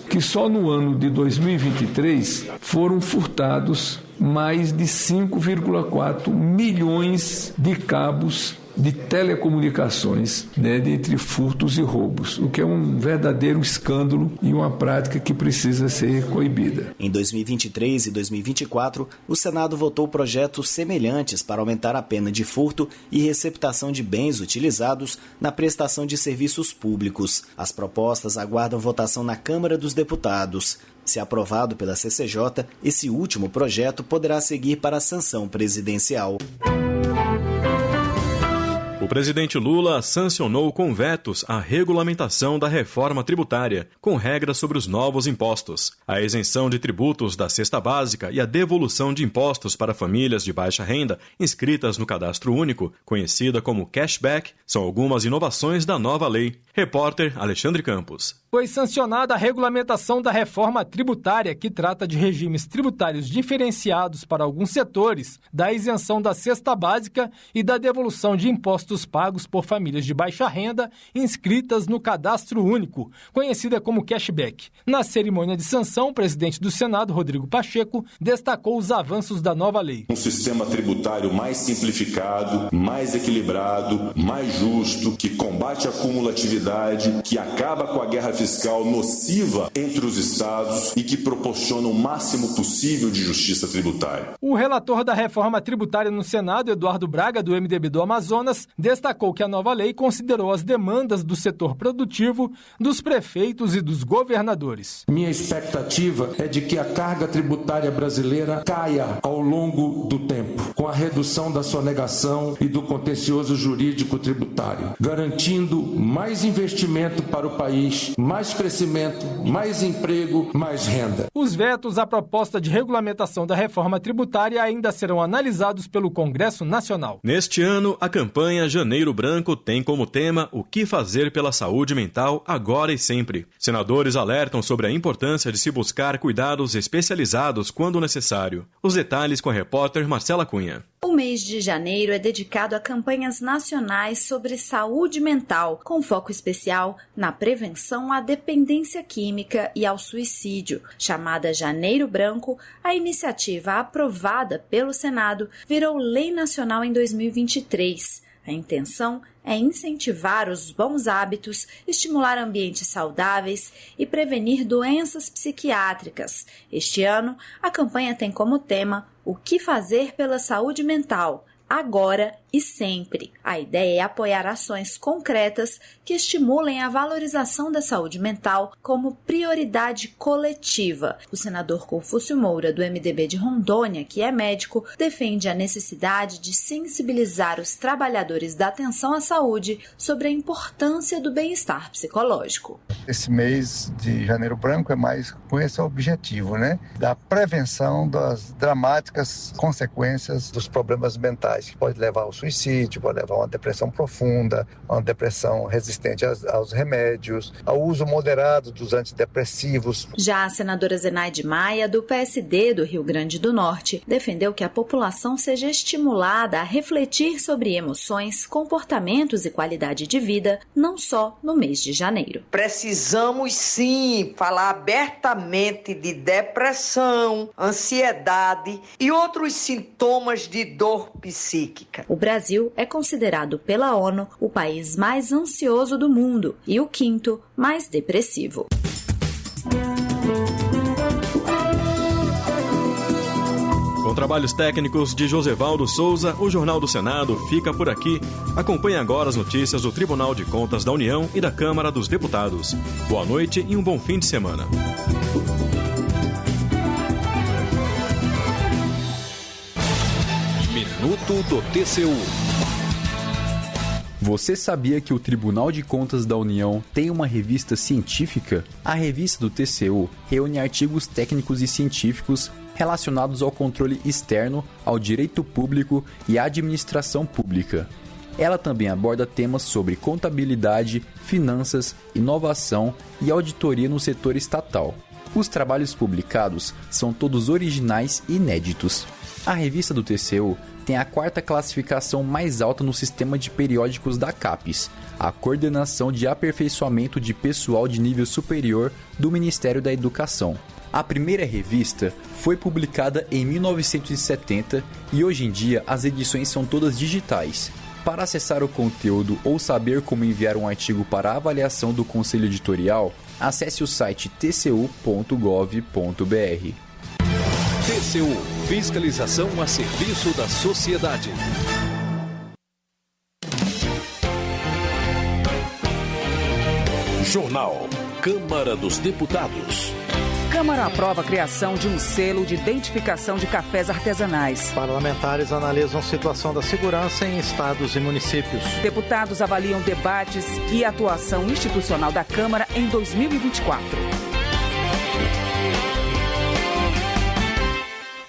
que só no ano de 2023 foram furtados mais de 5,4 milhões de cabos de telecomunicações, entre furtos e roubos, o que é um verdadeiro escândalo e uma prática que precisa ser coibida. Em 2023 e 2024, o Senado votou projetos semelhantes para aumentar a pena de furto e receptação de bens utilizados na prestação de serviços públicos. As propostas aguardam votação na Câmara dos Deputados. Se aprovado pela CCJ, esse último projeto poderá seguir para a sanção presidencial. O presidente Lula sancionou com vetos a regulamentação da reforma tributária, com regras sobre os novos impostos. A isenção de tributos da cesta básica e a devolução de impostos para famílias de baixa renda inscritas no Cadastro Único, conhecida como cashback, são algumas inovações da nova lei. Repórter Alexandre Campos. Foi sancionada a regulamentação da reforma tributária, que trata de regimes tributários diferenciados para alguns setores, da isenção da cesta básica e da devolução de impostos pagos por famílias de baixa renda inscritas no Cadastro Único, conhecida como cashback. Na cerimônia de sanção, o presidente do Senado, Rodrigo Pacheco, destacou os avanços da nova lei. Um sistema tributário mais simplificado, mais equilibrado, mais justo, que combate a cumulatividade, que acaba com a guerra fiscal nociva entre os estados e que proporciona o máximo possível de justiça tributária. O relator da reforma tributária no Senado, Eduardo Braga, do MDB do Amazonas, destacou que a nova lei considerou as demandas do setor produtivo, dos prefeitos e dos governadores. Minha expectativa é de que a carga tributária brasileira caia ao longo do tempo, com a redução da sonegação e do contencioso jurídico tributário, garantindo mais investimento para o país, mais crescimento, mais emprego, mais renda. Os vetos à proposta de regulamentação da reforma tributária ainda serão analisados pelo Congresso Nacional. Neste ano, a campanha Janeiro Branco tem como tema o que fazer pela saúde mental agora e sempre. Senadores alertam sobre a importância de se buscar cuidados especializados quando necessário. Os detalhes com a repórter Marcela Cunha. O mês de janeiro é dedicado a campanhas nacionais sobre saúde mental, com foco especial na prevenção à dependência química e ao suicídio. Chamada Janeiro Branco, a iniciativa aprovada pelo Senado virou lei nacional em 2023. A intenção é incentivar os bons hábitos, estimular ambientes saudáveis e prevenir doenças psiquiátricas. Este ano, a campanha tem como tema o que fazer pela saúde mental, agora e sempre. A ideia é apoiar ações concretas que estimulem a valorização da saúde mental como prioridade coletiva. O senador Confúcio Moura, do MDB de Rondônia, que é médico, defende a necessidade de sensibilizar os trabalhadores da atenção à saúde sobre a importância do bem-estar psicológico. Esse mês de Janeiro Branco é mais com esse objetivo, da prevenção das dramáticas consequências dos problemas mentais, que pode levar ao suicídio, pode levar a uma depressão profunda, a uma depressão resistente aos remédios, ao uso moderado dos antidepressivos. Já a senadora Zenaide Maia, do PSD do Rio Grande do Norte, defendeu que a população seja estimulada a refletir sobre emoções, comportamentos e qualidade de vida, não só no mês de janeiro. Precisamos sim falar abertamente de depressão, ansiedade e outros sintomas de dor psíquica. O Brasil é considerado pela ONU o país mais ansioso do mundo e o quinto mais depressivo. Com trabalhos técnicos de Josevaldo Souza, o Jornal do Senado fica por aqui. Acompanhe agora as notícias do Tribunal de Contas da União e da Câmara dos Deputados. Boa noite e um bom fim de semana. Minuto do TCU. Você sabia que o Tribunal de Contas da União tem uma revista científica? A revista do TCU reúne artigos técnicos e científicos relacionados ao controle externo, ao direito público e à administração pública. Ela também aborda temas sobre contabilidade, finanças, inovação e auditoria no setor estatal. Os trabalhos publicados são todos originais e inéditos. A revista do TCU tem a 4ª classificação mais alta no sistema de periódicos da CAPES, a Coordenação de Aperfeiçoamento de Pessoal de Nível Superior do Ministério da Educação. A primeira revista foi publicada em 1970 e hoje em dia as edições são todas digitais. Para acessar o conteúdo ou saber como enviar um artigo para a avaliação do Conselho Editorial, acesse o site tcu.gov.br. TCU – Fiscalização a serviço da sociedade. Jornal Câmara dos Deputados. Câmara aprova a criação de um selo de identificação de cafés artesanais. Parlamentares analisam a situação da segurança em estados e municípios. Deputados avaliam debates e atuação institucional da Câmara em 2024.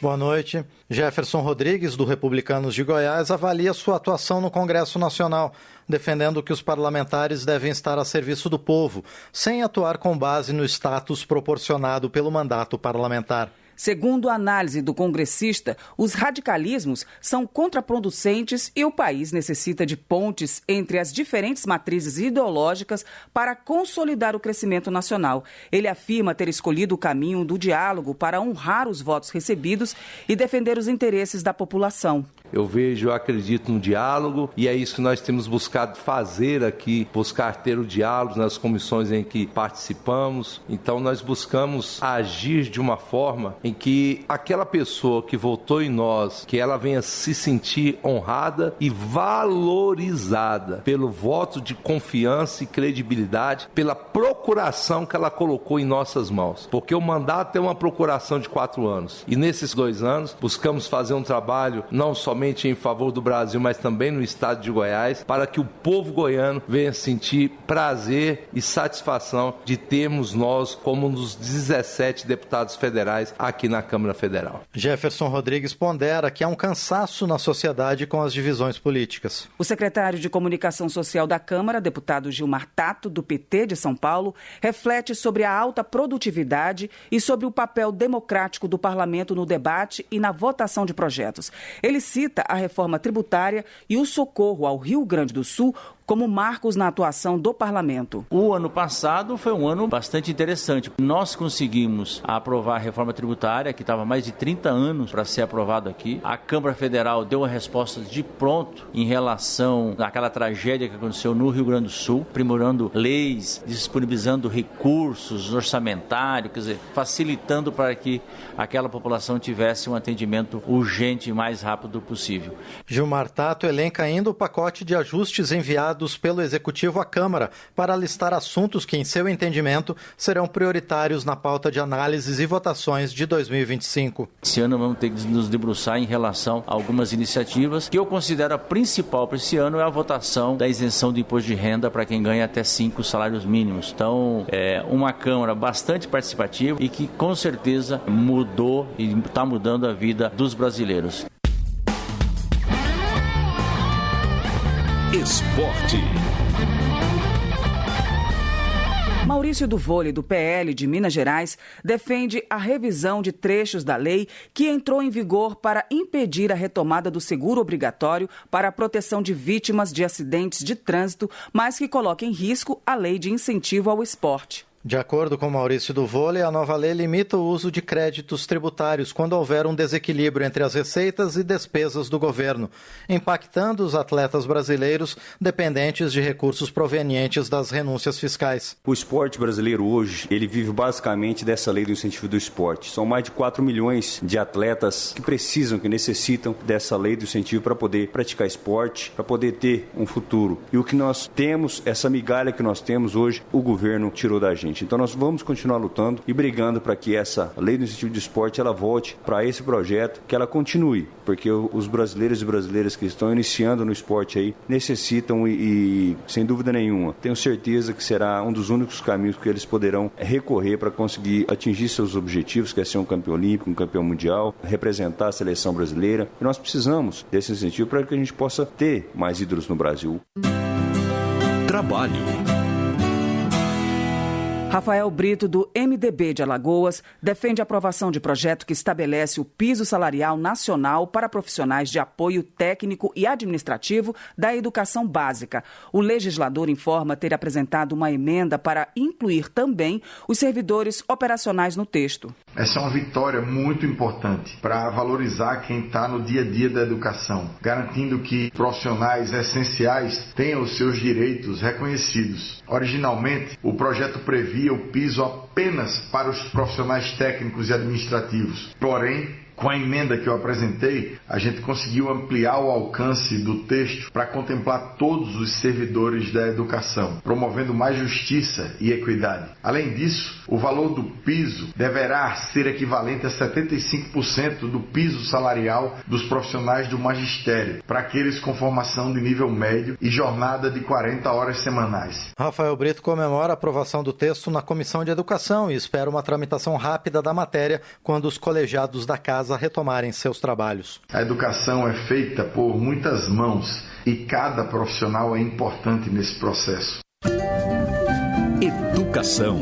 Boa noite. Jefferson Rodrigues, do Republicanos de Goiás, avalia sua atuação no Congresso Nacional, defendendo que os parlamentares devem estar a serviço do povo, sem atuar com base no status proporcionado pelo mandato parlamentar. Segundo a análise do congressista, os radicalismos são contraproducentes e o país necessita de pontes entre as diferentes matrizes ideológicas para consolidar o crescimento nacional. Ele afirma ter escolhido o caminho do diálogo para honrar os votos recebidos e defender os interesses da população. Eu acredito no diálogo e é isso que nós temos buscado fazer aqui, buscar ter o diálogo nas comissões em que participamos. Então nós buscamos agir de uma forma em que aquela pessoa que votou em nós, que ela venha se sentir honrada e valorizada pelo voto de confiança e credibilidade, pela procuração que ela colocou em nossas mãos. Porque o mandato é uma procuração de 4 anos. E nesses 2 anos, buscamos fazer um trabalho não somente em favor do Brasil, mas também no estado de Goiás, para que o povo goiano venha sentir prazer e satisfação de termos nós como um dos 17 deputados federais aqui na Câmara Federal. Jefferson Rodrigues pondera que há um cansaço na sociedade com as divisões políticas. O secretário de Comunicação Social da Câmara, deputado Gilmar Tato, do PT de São Paulo, reflete sobre a alta produtividade e sobre o papel democrático do parlamento no debate e na votação de projetos. Ele cita a reforma tributária e o socorro ao Rio Grande do Sul como marcos na atuação do parlamento. O ano passado foi um ano bastante interessante. Nós conseguimos aprovar a reforma tributária, que estava há mais de 30 anos para ser aprovado aqui. A Câmara Federal deu uma resposta de pronto em relação àquela tragédia que aconteceu no Rio Grande do Sul, aprimorando leis, disponibilizando recursos orçamentários, quer dizer, facilitando para que aquela população tivesse um atendimento urgente e mais rápido possível. Gilmar Tato elenca ainda o pacote de ajustes enviados pelo Executivo à Câmara para listar assuntos que, em seu entendimento, serão prioritários na pauta de análises e votações de 2025. Esse ano vamos ter que nos debruçar em relação a algumas iniciativas que eu considero a principal para esse ano é a votação da isenção do imposto de renda para quem ganha até 5 salários mínimos. Então, é uma Câmara bastante participativa e que, com certeza, mudou e está mudando a vida dos brasileiros. Esporte. Maurício do Vôlei, do PL de Minas Gerais, defende a revisão de trechos da lei que entrou em vigor para impedir a retomada do seguro obrigatório para a proteção de vítimas de acidentes de trânsito, mas que coloca em risco a lei de incentivo ao esporte. De acordo com Maurício do Vôlei, a nova lei limita o uso de créditos tributários quando houver um desequilíbrio entre as receitas e despesas do governo, impactando os atletas brasileiros dependentes de recursos provenientes das renúncias fiscais. O esporte brasileiro hoje, ele vive basicamente dessa lei do incentivo do esporte. São mais de 4 milhões de atletas que precisam, que necessitam dessa lei do incentivo para poder praticar esporte, para poder ter um futuro. E o que nós temos, essa migalha que nós temos hoje, o governo tirou da gente. novamente. Então nós vamos continuar lutando e brigando para que essa lei do incentivo de esporte ela volte para esse projeto, que ela continue, porque os brasileiros e brasileiras que estão iniciando no esporte aí necessitam e sem dúvida nenhuma, tenho certeza que será um dos únicos caminhos que eles poderão recorrer para conseguir atingir seus objetivos, que é ser um campeão olímpico, um campeão mundial, representar a seleção brasileira. E nós precisamos desse incentivo para que a gente possa ter mais ídolos no Brasil. Trabalho. Rafael Brito, do MDB de Alagoas, defende a aprovação de projeto que estabelece o piso salarial nacional para profissionais de apoio técnico e administrativo da educação básica. O legislador informa ter apresentado uma emenda para incluir também os servidores operacionais no texto. Essa é uma vitória muito importante para valorizar quem está no dia a dia da educação, garantindo que profissionais essenciais tenham os seus direitos reconhecidos. Originalmente, o projeto previa o piso apenas para os profissionais técnicos e administrativos. Porém, com a emenda que eu apresentei, a gente conseguiu ampliar o alcance do texto para contemplar todos os servidores da educação, promovendo mais justiça e equidade. Além disso, o valor do piso deverá ser equivalente a 75% do piso salarial dos profissionais do magistério, para aqueles com formação de nível médio e jornada de 40 horas semanais. Rafael Brito comemora a aprovação do texto na Comissão de Educação e espera uma tramitação rápida da matéria quando os colegiados da casa retomarem seus trabalhos. A educação é feita por muitas mãos e cada profissional é importante nesse processo. Educação.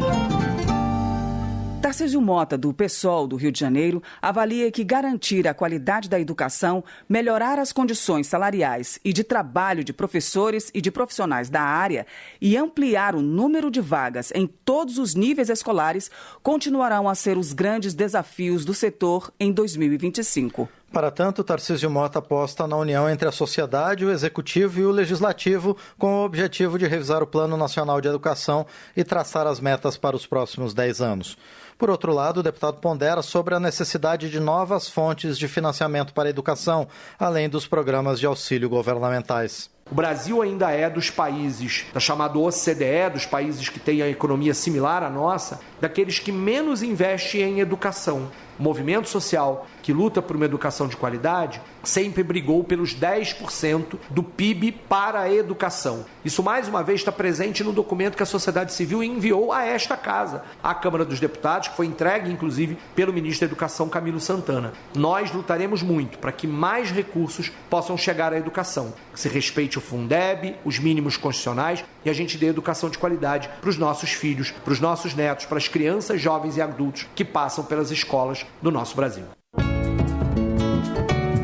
Tarcísio Mota, do PSOL do Rio de Janeiro, avalia que garantir a qualidade da educação, melhorar as condições salariais e de trabalho de professores e de profissionais da área e ampliar o número de vagas em todos os níveis escolares continuarão a ser os grandes desafios do setor em 2025. Para tanto, Tarcísio Mota aposta na união entre a sociedade, o executivo e o legislativo, com o objetivo de revisar o Plano Nacional de Educação e traçar as metas para os próximos 10 anos. Por outro lado, o deputado pondera sobre a necessidade de novas fontes de financiamento para a educação, além dos programas de auxílio governamentais. O Brasil ainda é dos países da chamada OCDE, dos países que têm a economia similar à nossa, daqueles que menos investem em educação. O movimento social que luta por uma educação de qualidade sempre brigou pelos 10% do PIB para a educação. Isso, mais uma vez, está presente no documento que a sociedade civil enviou a esta casa, à Câmara dos Deputados, que foi entregue, inclusive, pelo ministro da Educação, Camilo Santana. Nós lutaremos muito para que mais recursos possam chegar à educação, que se respeite o Fundeb, os mínimos constitucionais e a gente dê educação de qualidade para os nossos filhos, para os nossos netos, para as crianças, jovens e adultos que passam pelas escolas do nosso Brasil.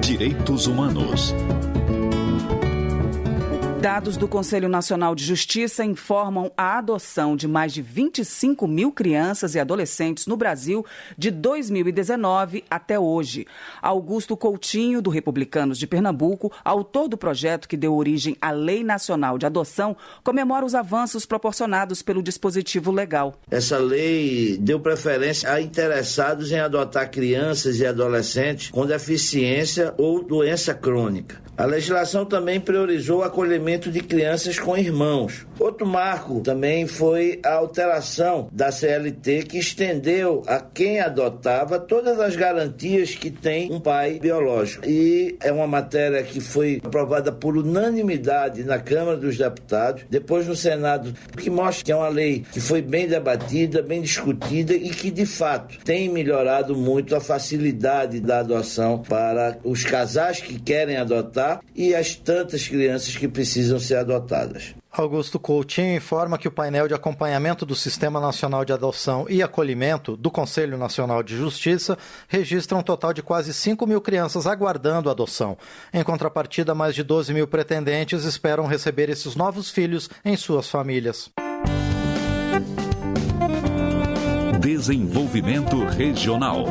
Direitos Humanos. Dados do Conselho Nacional de Justiça informam a adoção de mais de 25 mil crianças e adolescentes no Brasil de 2019 até hoje. Augusto Coutinho, do Republicanos de Pernambuco, autor do projeto que deu origem à Lei Nacional de Adoção, comemora os avanços proporcionados pelo dispositivo legal. Essa lei deu preferência a interessados em adotar crianças e adolescentes com deficiência ou doença crônica. A legislação também priorizou o acolhimento de crianças com irmãos. Outro marco também foi a alteração da CLT, que estendeu a quem adotava todas as garantias que tem um pai biológico. E é uma matéria que foi aprovada por unanimidade na Câmara dos Deputados, depois no Senado, que mostra que é uma lei que foi bem debatida, bem discutida e que, de fato, tem melhorado muito a facilidade da adoção para os casais que querem adotar e as tantas crianças que precisam ser adotadas. Augusto Coutinho informa que o painel de acompanhamento do Sistema Nacional de Adoção e Acolhimento do Conselho Nacional de Justiça registra um total de quase 5 mil crianças aguardando adoção. Em contrapartida, mais de 12 mil pretendentes esperam receber esses novos filhos em suas famílias. Desenvolvimento Regional.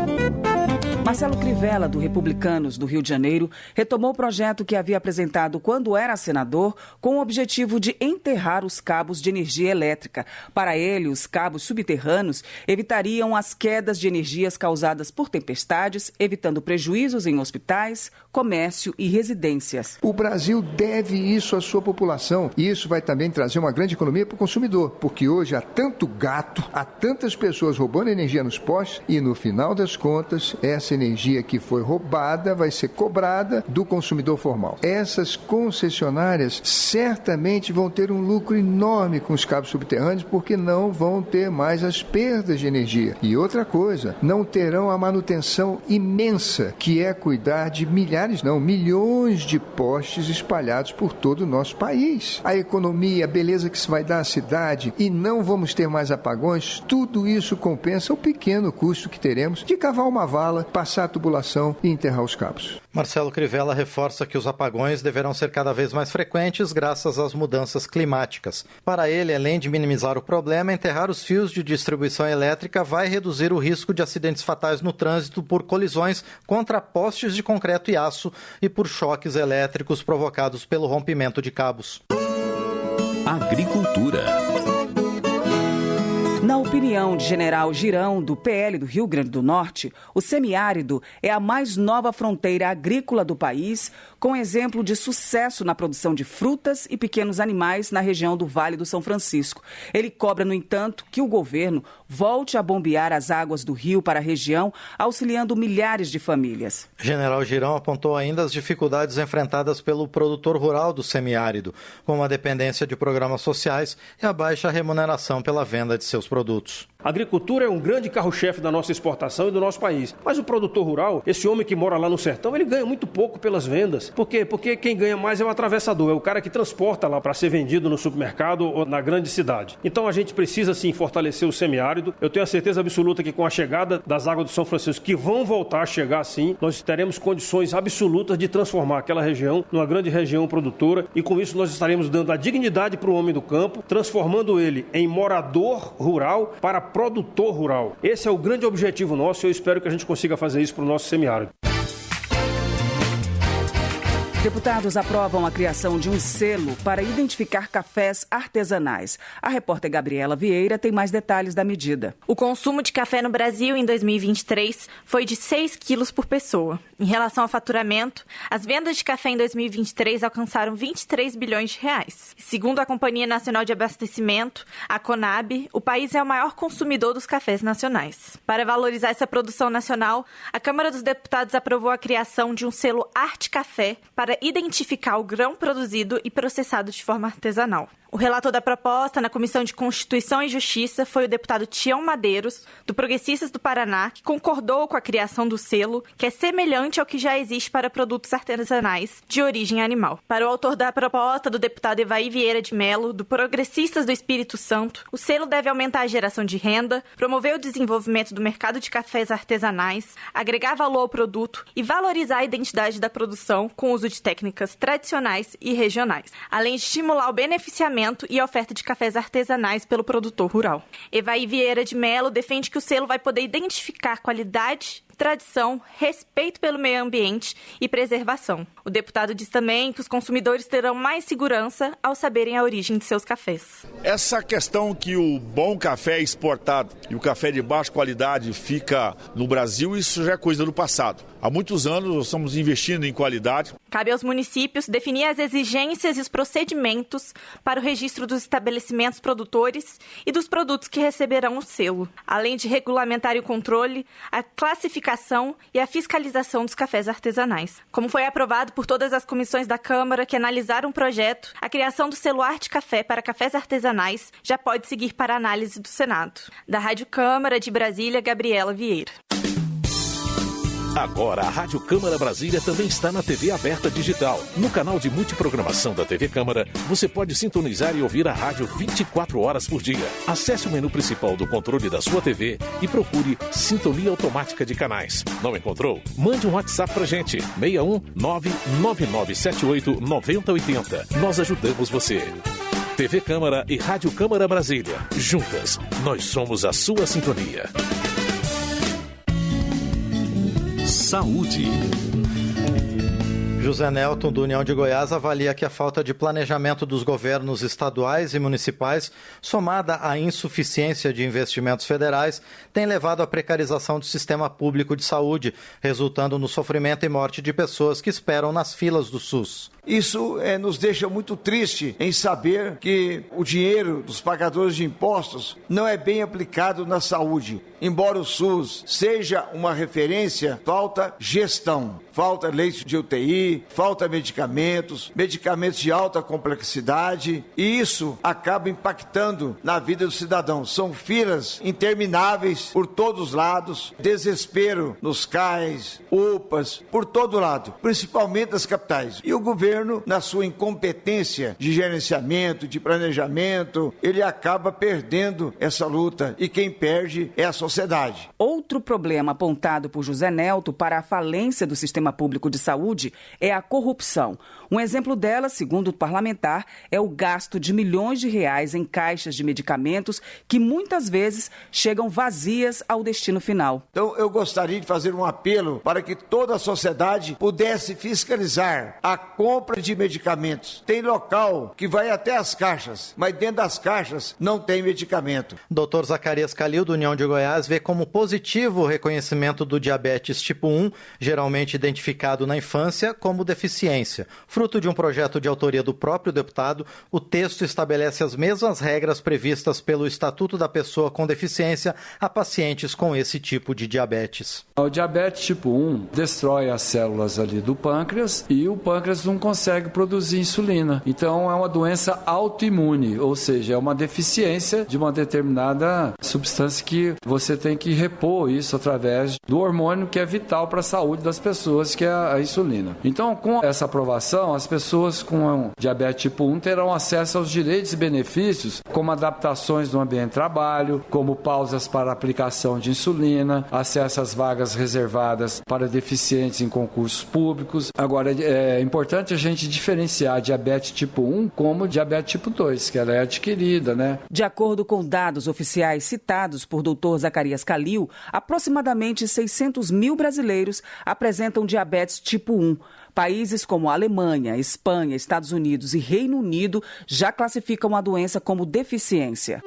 Marcelo Crivella, do Republicanos do Rio de Janeiro, retomou o projeto que havia apresentado quando era senador, com o objetivo de enterrar os cabos de energia elétrica. Para ele, os cabos subterrâneos evitariam as quedas de energias causadas por tempestades, evitando prejuízos em hospitais, comércio e residências. O Brasil deve isso à sua população e isso vai também trazer uma grande economia para o consumidor, porque hoje há tanto gato, há tantas pessoas roubando energia nos postes e no final das contas, essa energia que foi roubada vai ser cobrada do consumidor formal. Essas concessionárias certamente vão ter um lucro enorme com os cabos subterrâneos porque não vão ter mais as perdas de energia. E outra coisa, não terão a manutenção imensa que é cuidar de milhões de postes espalhados por todo o nosso país. A economia, a beleza que se vai dar à cidade e não vamos ter mais apagões, tudo isso compensa o pequeno custo que teremos de cavar uma vala, passar a tubulação e enterrar os cabos. Marcelo Crivella reforça que os apagões deverão ser cada vez mais frequentes graças às mudanças climáticas. Para ele, além de minimizar o problema, enterrar os fios de distribuição elétrica vai reduzir o risco de acidentes fatais no trânsito por colisões contra postes de concreto e aço e por choques elétricos provocados pelo rompimento de cabos. Agricultura. Na opinião de General Girão, do PL do Rio Grande do Norte, o semiárido é a mais nova fronteira agrícola do país, com exemplo de sucesso na produção de frutas e pequenos animais na região do Vale do São Francisco. Ele cobra, no entanto, que o governo volte a bombear as águas do rio para a região, auxiliando milhares de famílias. General Girão apontou ainda as dificuldades enfrentadas pelo produtor rural do semiárido, como a dependência de programas sociais e a baixa remuneração pela venda de seus produtos. A agricultura é um grande carro-chefe da nossa exportação e do nosso país. Mas o produtor rural, esse homem que mora lá no sertão, ele ganha muito pouco pelas vendas. Por quê? Porque quem ganha mais é o atravessador, é o cara que transporta lá para ser vendido no supermercado ou na grande cidade. Então a gente precisa sim fortalecer o semiárido. Eu tenho a certeza absoluta que com a chegada das águas do São Francisco, que vão voltar a chegar sim, nós teremos condições absolutas de transformar aquela região numa grande região produtora e com isso nós estaremos dando a dignidade para o homem do campo, transformando ele em morador rural para produtor rural. Esse é o grande objetivo nosso e eu espero que a gente consiga fazer isso para o nosso semiárido. Deputados aprovam a criação de um selo para identificar cafés artesanais. A repórter Gabriela Vieira tem mais detalhes da medida. O consumo de café no Brasil em 2023 foi de 6 quilos por pessoa. Em relação ao faturamento, as vendas de café em 2023 alcançaram 23 bilhões de reais. Segundo a Companhia Nacional de Abastecimento, a CONAB, o país é o maior consumidor dos cafés nacionais. Para valorizar essa produção nacional, a Câmara dos Deputados aprovou a criação de um selo Arte Café para identificar o grão produzido e processado de forma artesanal. O relator da proposta na Comissão de Constituição e Justiça foi o deputado Tião Madeiros, do Progressistas do Paraná, que concordou com a criação do selo, que é semelhante ao que já existe para produtos artesanais de origem animal. Para o autor da proposta, do deputado Evaí Vieira de Mello, do Progressistas do Espírito Santo, o selo deve aumentar a geração de renda, promover o desenvolvimento do mercado de cafés artesanais, agregar valor ao produto e valorizar a identidade da produção com o uso de técnicas tradicionais e regionais, além de estimular o beneficiamento e a oferta de cafés artesanais pelo produtor rural. Evaí Vieira de Mello defende que o selo vai poder identificar qualidade, tradição, respeito pelo meio ambiente e preservação. O deputado diz também que os consumidores terão mais segurança ao saberem a origem de seus cafés. Essa questão que o bom café é exportado e o café de baixa qualidade fica no Brasil, isso já é coisa do passado. Há muitos anos nós estamos investindo em qualidade. Cabe aos municípios definir as exigências e os procedimentos para o registro dos estabelecimentos produtores e dos produtos que receberão o selo, além de regulamentar o controle, a classificação e a fiscalização dos cafés artesanais. Como foi aprovado por todas as comissões da Câmara que analisaram o projeto, a criação do selo Arte Café para cafés artesanais já pode seguir para análise do Senado. Da Rádio Câmara de Brasília, Gabriela Vieira. Agora, a Rádio Câmara Brasília também está na TV aberta digital. No canal de multiprogramação da TV Câmara, você pode sintonizar e ouvir a rádio 24 horas por dia. Acesse o menu principal do controle da sua TV e procure Sintonia Automática de Canais. Não encontrou? Mande um WhatsApp pra gente, 61 99978 9080. Nós ajudamos você. TV Câmara e Rádio Câmara Brasília. Juntas, nós somos a sua sintonia. Saúde. José Nelton, do União de Goiás, avalia que a falta de planejamento dos governos estaduais e municipais, somada à insuficiência de investimentos federais, tem levado à precarização do sistema público de saúde, resultando no sofrimento e morte de pessoas que esperam nas filas do SUS. Isso nos deixa muito triste em saber que o dinheiro dos pagadores de impostos não é bem aplicado na saúde. Embora o SUS seja uma referência, falta gestão, falta leitos de UTI, falta medicamentos de alta complexidade, e isso acaba impactando na vida do cidadão. São filas intermináveis por todos os lados, desespero nos CAIs, UPAs, por todo lado, principalmente nas capitais. E o governo, na sua incompetência de gerenciamento, de planejamento, ele acaba perdendo essa luta, e quem perde é a sociedade. Outro problema apontado por José Nelton para a falência do sistema público de saúde é a corrupção. Um exemplo dela, segundo o parlamentar, é o gasto de milhões de reais em caixas de medicamentos que muitas vezes chegam vazias ao destino final. Então eu gostaria de fazer um apelo para que toda a sociedade pudesse fiscalizar a compra de medicamentos. Tem local que vai até as caixas, mas dentro das caixas não tem medicamento. Dr. Zacarias Calil, do União de Goiás, vê como positivo o reconhecimento do diabetes tipo 1, geralmente identificado na infância como deficiência. Fruto de um projeto de autoria do próprio deputado, o texto estabelece as mesmas regras previstas pelo Estatuto da Pessoa com Deficiência a pacientes com esse tipo de diabetes. O diabetes tipo 1 destrói as células ali do pâncreas e o pâncreas não consegue produzir insulina. Então é uma doença autoimune, ou seja, é uma deficiência de uma determinada substância que você tem que repor isso através do hormônio que é vital para a saúde das pessoas, que é a insulina. Então, com essa aprovação, as pessoas com diabetes tipo 1 terão acesso aos direitos e benefícios, como adaptações no ambiente de trabalho, como pausas para aplicação de insulina, acesso às vagas reservadas para deficientes em concursos públicos. Agora, é importante a gente diferenciar diabetes tipo 1 como diabetes tipo 2, que ela é adquirida, né? De acordo com dados oficiais citados por Dr. Zacarias Calil, aproximadamente 600 mil brasileiros apresentam diabetes tipo 1. Países como a Alemanha, Espanha, Estados Unidos e Reino Unido já classificam a doença como deficiência.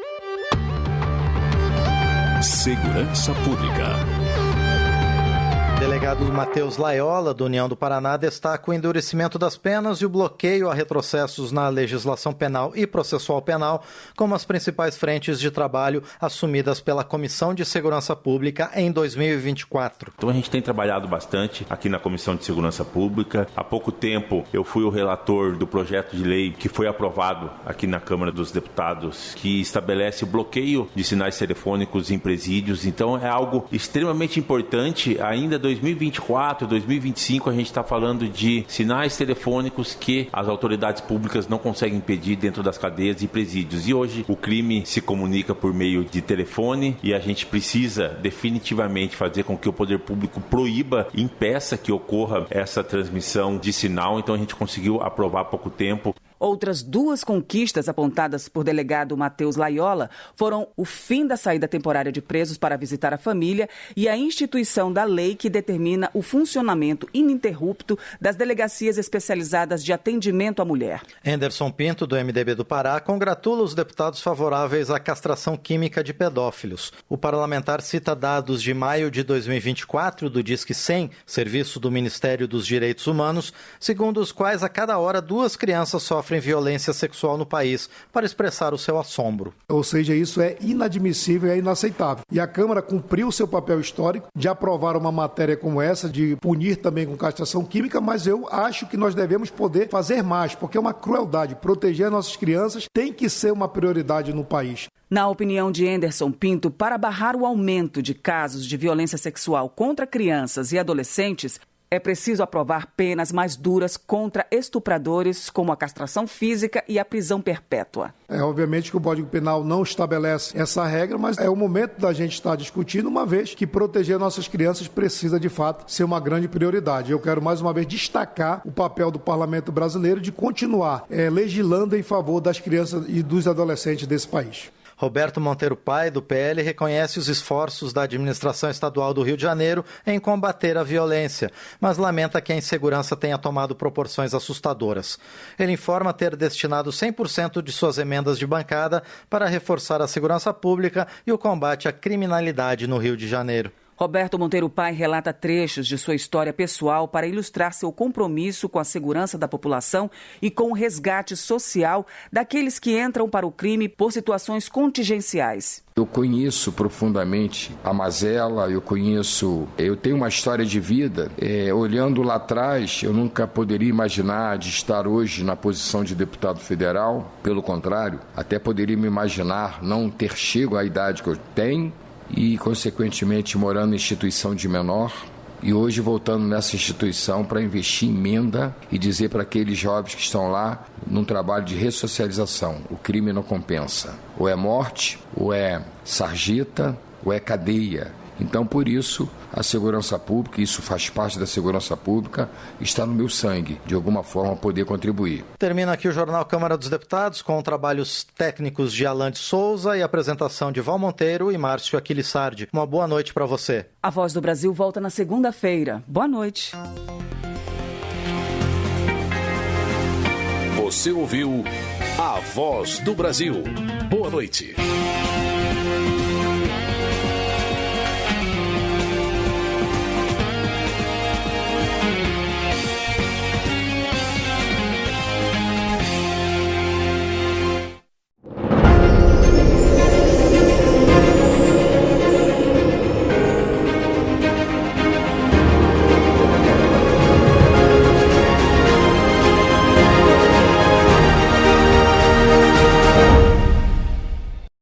Segurança Pública. Delegado Matheus Laiola, do União do Paraná, destaca o endurecimento das penas e o bloqueio a retrocessos na legislação penal e processual penal como as principais frentes de trabalho assumidas pela Comissão de Segurança Pública em 2024. Então a gente tem trabalhado bastante aqui na Comissão de Segurança Pública. Há pouco tempo eu fui o relator do projeto de lei que foi aprovado aqui na Câmara dos Deputados, que estabelece o bloqueio de sinais telefônicos em presídios. Então é algo extremamente importante. Ainda 2024, 2025, a gente está falando de sinais telefônicos que as autoridades públicas não conseguem impedir dentro das cadeias e presídios. E hoje o crime se comunica por meio de telefone e a gente precisa definitivamente fazer com que o poder público proíba, impeça que ocorra essa transmissão de sinal. Então a gente conseguiu aprovar há pouco tempo. Outras duas conquistas apontadas por delegado Matheus Laiola foram o fim da saída temporária de presos para visitar a família e a instituição da lei que determina o funcionamento ininterrupto das delegacias especializadas de atendimento à mulher. Anderson Pinto, do MDB do Pará, congratula os deputados favoráveis à castração química de pedófilos. O parlamentar cita dados de maio de 2024 do Disque 100, serviço do Ministério dos Direitos Humanos, segundo os quais a cada hora 2 crianças sofrem violência sexual no país, para expressar o seu assombro. Ou seja, isso é inadmissível e é inaceitável. E a Câmara cumpriu o seu papel histórico de aprovar uma matéria como essa, de punir também com castração química, mas eu acho que nós devemos poder fazer mais, porque é uma crueldade. Proteger nossas crianças tem que ser uma prioridade no país. Na opinião de Anderson Pinto, para barrar o aumento de casos de violência sexual contra crianças e adolescentes, é preciso aprovar penas mais duras contra estupradores, como a castração física e a prisão perpétua. Obviamente que o Código Penal não estabelece essa regra, mas é o momento da gente estar discutindo, uma vez que proteger nossas crianças precisa, de fato, ser uma grande prioridade. Eu quero, mais uma vez, destacar o papel do Parlamento brasileiro de continuar legislando em favor das crianças e dos adolescentes desse país. Roberto Monteiro Pai, do PL, reconhece os esforços da administração estadual do Rio de Janeiro em combater a violência, mas lamenta que a insegurança tenha tomado proporções assustadoras. Ele informa ter destinado 100% de suas emendas de bancada para reforçar a segurança pública e o combate à criminalidade no Rio de Janeiro. Roberto Monteiro Pai relata trechos de sua história pessoal para ilustrar seu compromisso com a segurança da população e com o resgate social daqueles que entram para o crime por situações contingenciais. Eu conheço profundamente a mazela, eu tenho uma história de vida. Olhando lá atrás, eu nunca poderia imaginar de estar hoje na posição de deputado federal. Pelo contrário, até poderia me imaginar não ter chegado à idade que eu tenho e, consequentemente, morando em instituição de menor. E hoje voltando nessa instituição para investir em emenda e dizer para aqueles jovens que estão lá num trabalho de ressocialização. O crime não compensa. Ou é morte, ou é sarjeta, ou é cadeia. Então, por isso, a segurança pública, isso faz parte da segurança pública, está no meu sangue, de alguma forma poder contribuir. Termina aqui o Jornal Câmara dos Deputados com trabalhos técnicos de Alan de Souza e apresentação de Val Monteiro e Márcio Aquilissardi. Uma boa noite para você. A Voz do Brasil volta na segunda-feira. Boa noite. Você ouviu A Voz do Brasil. Boa noite.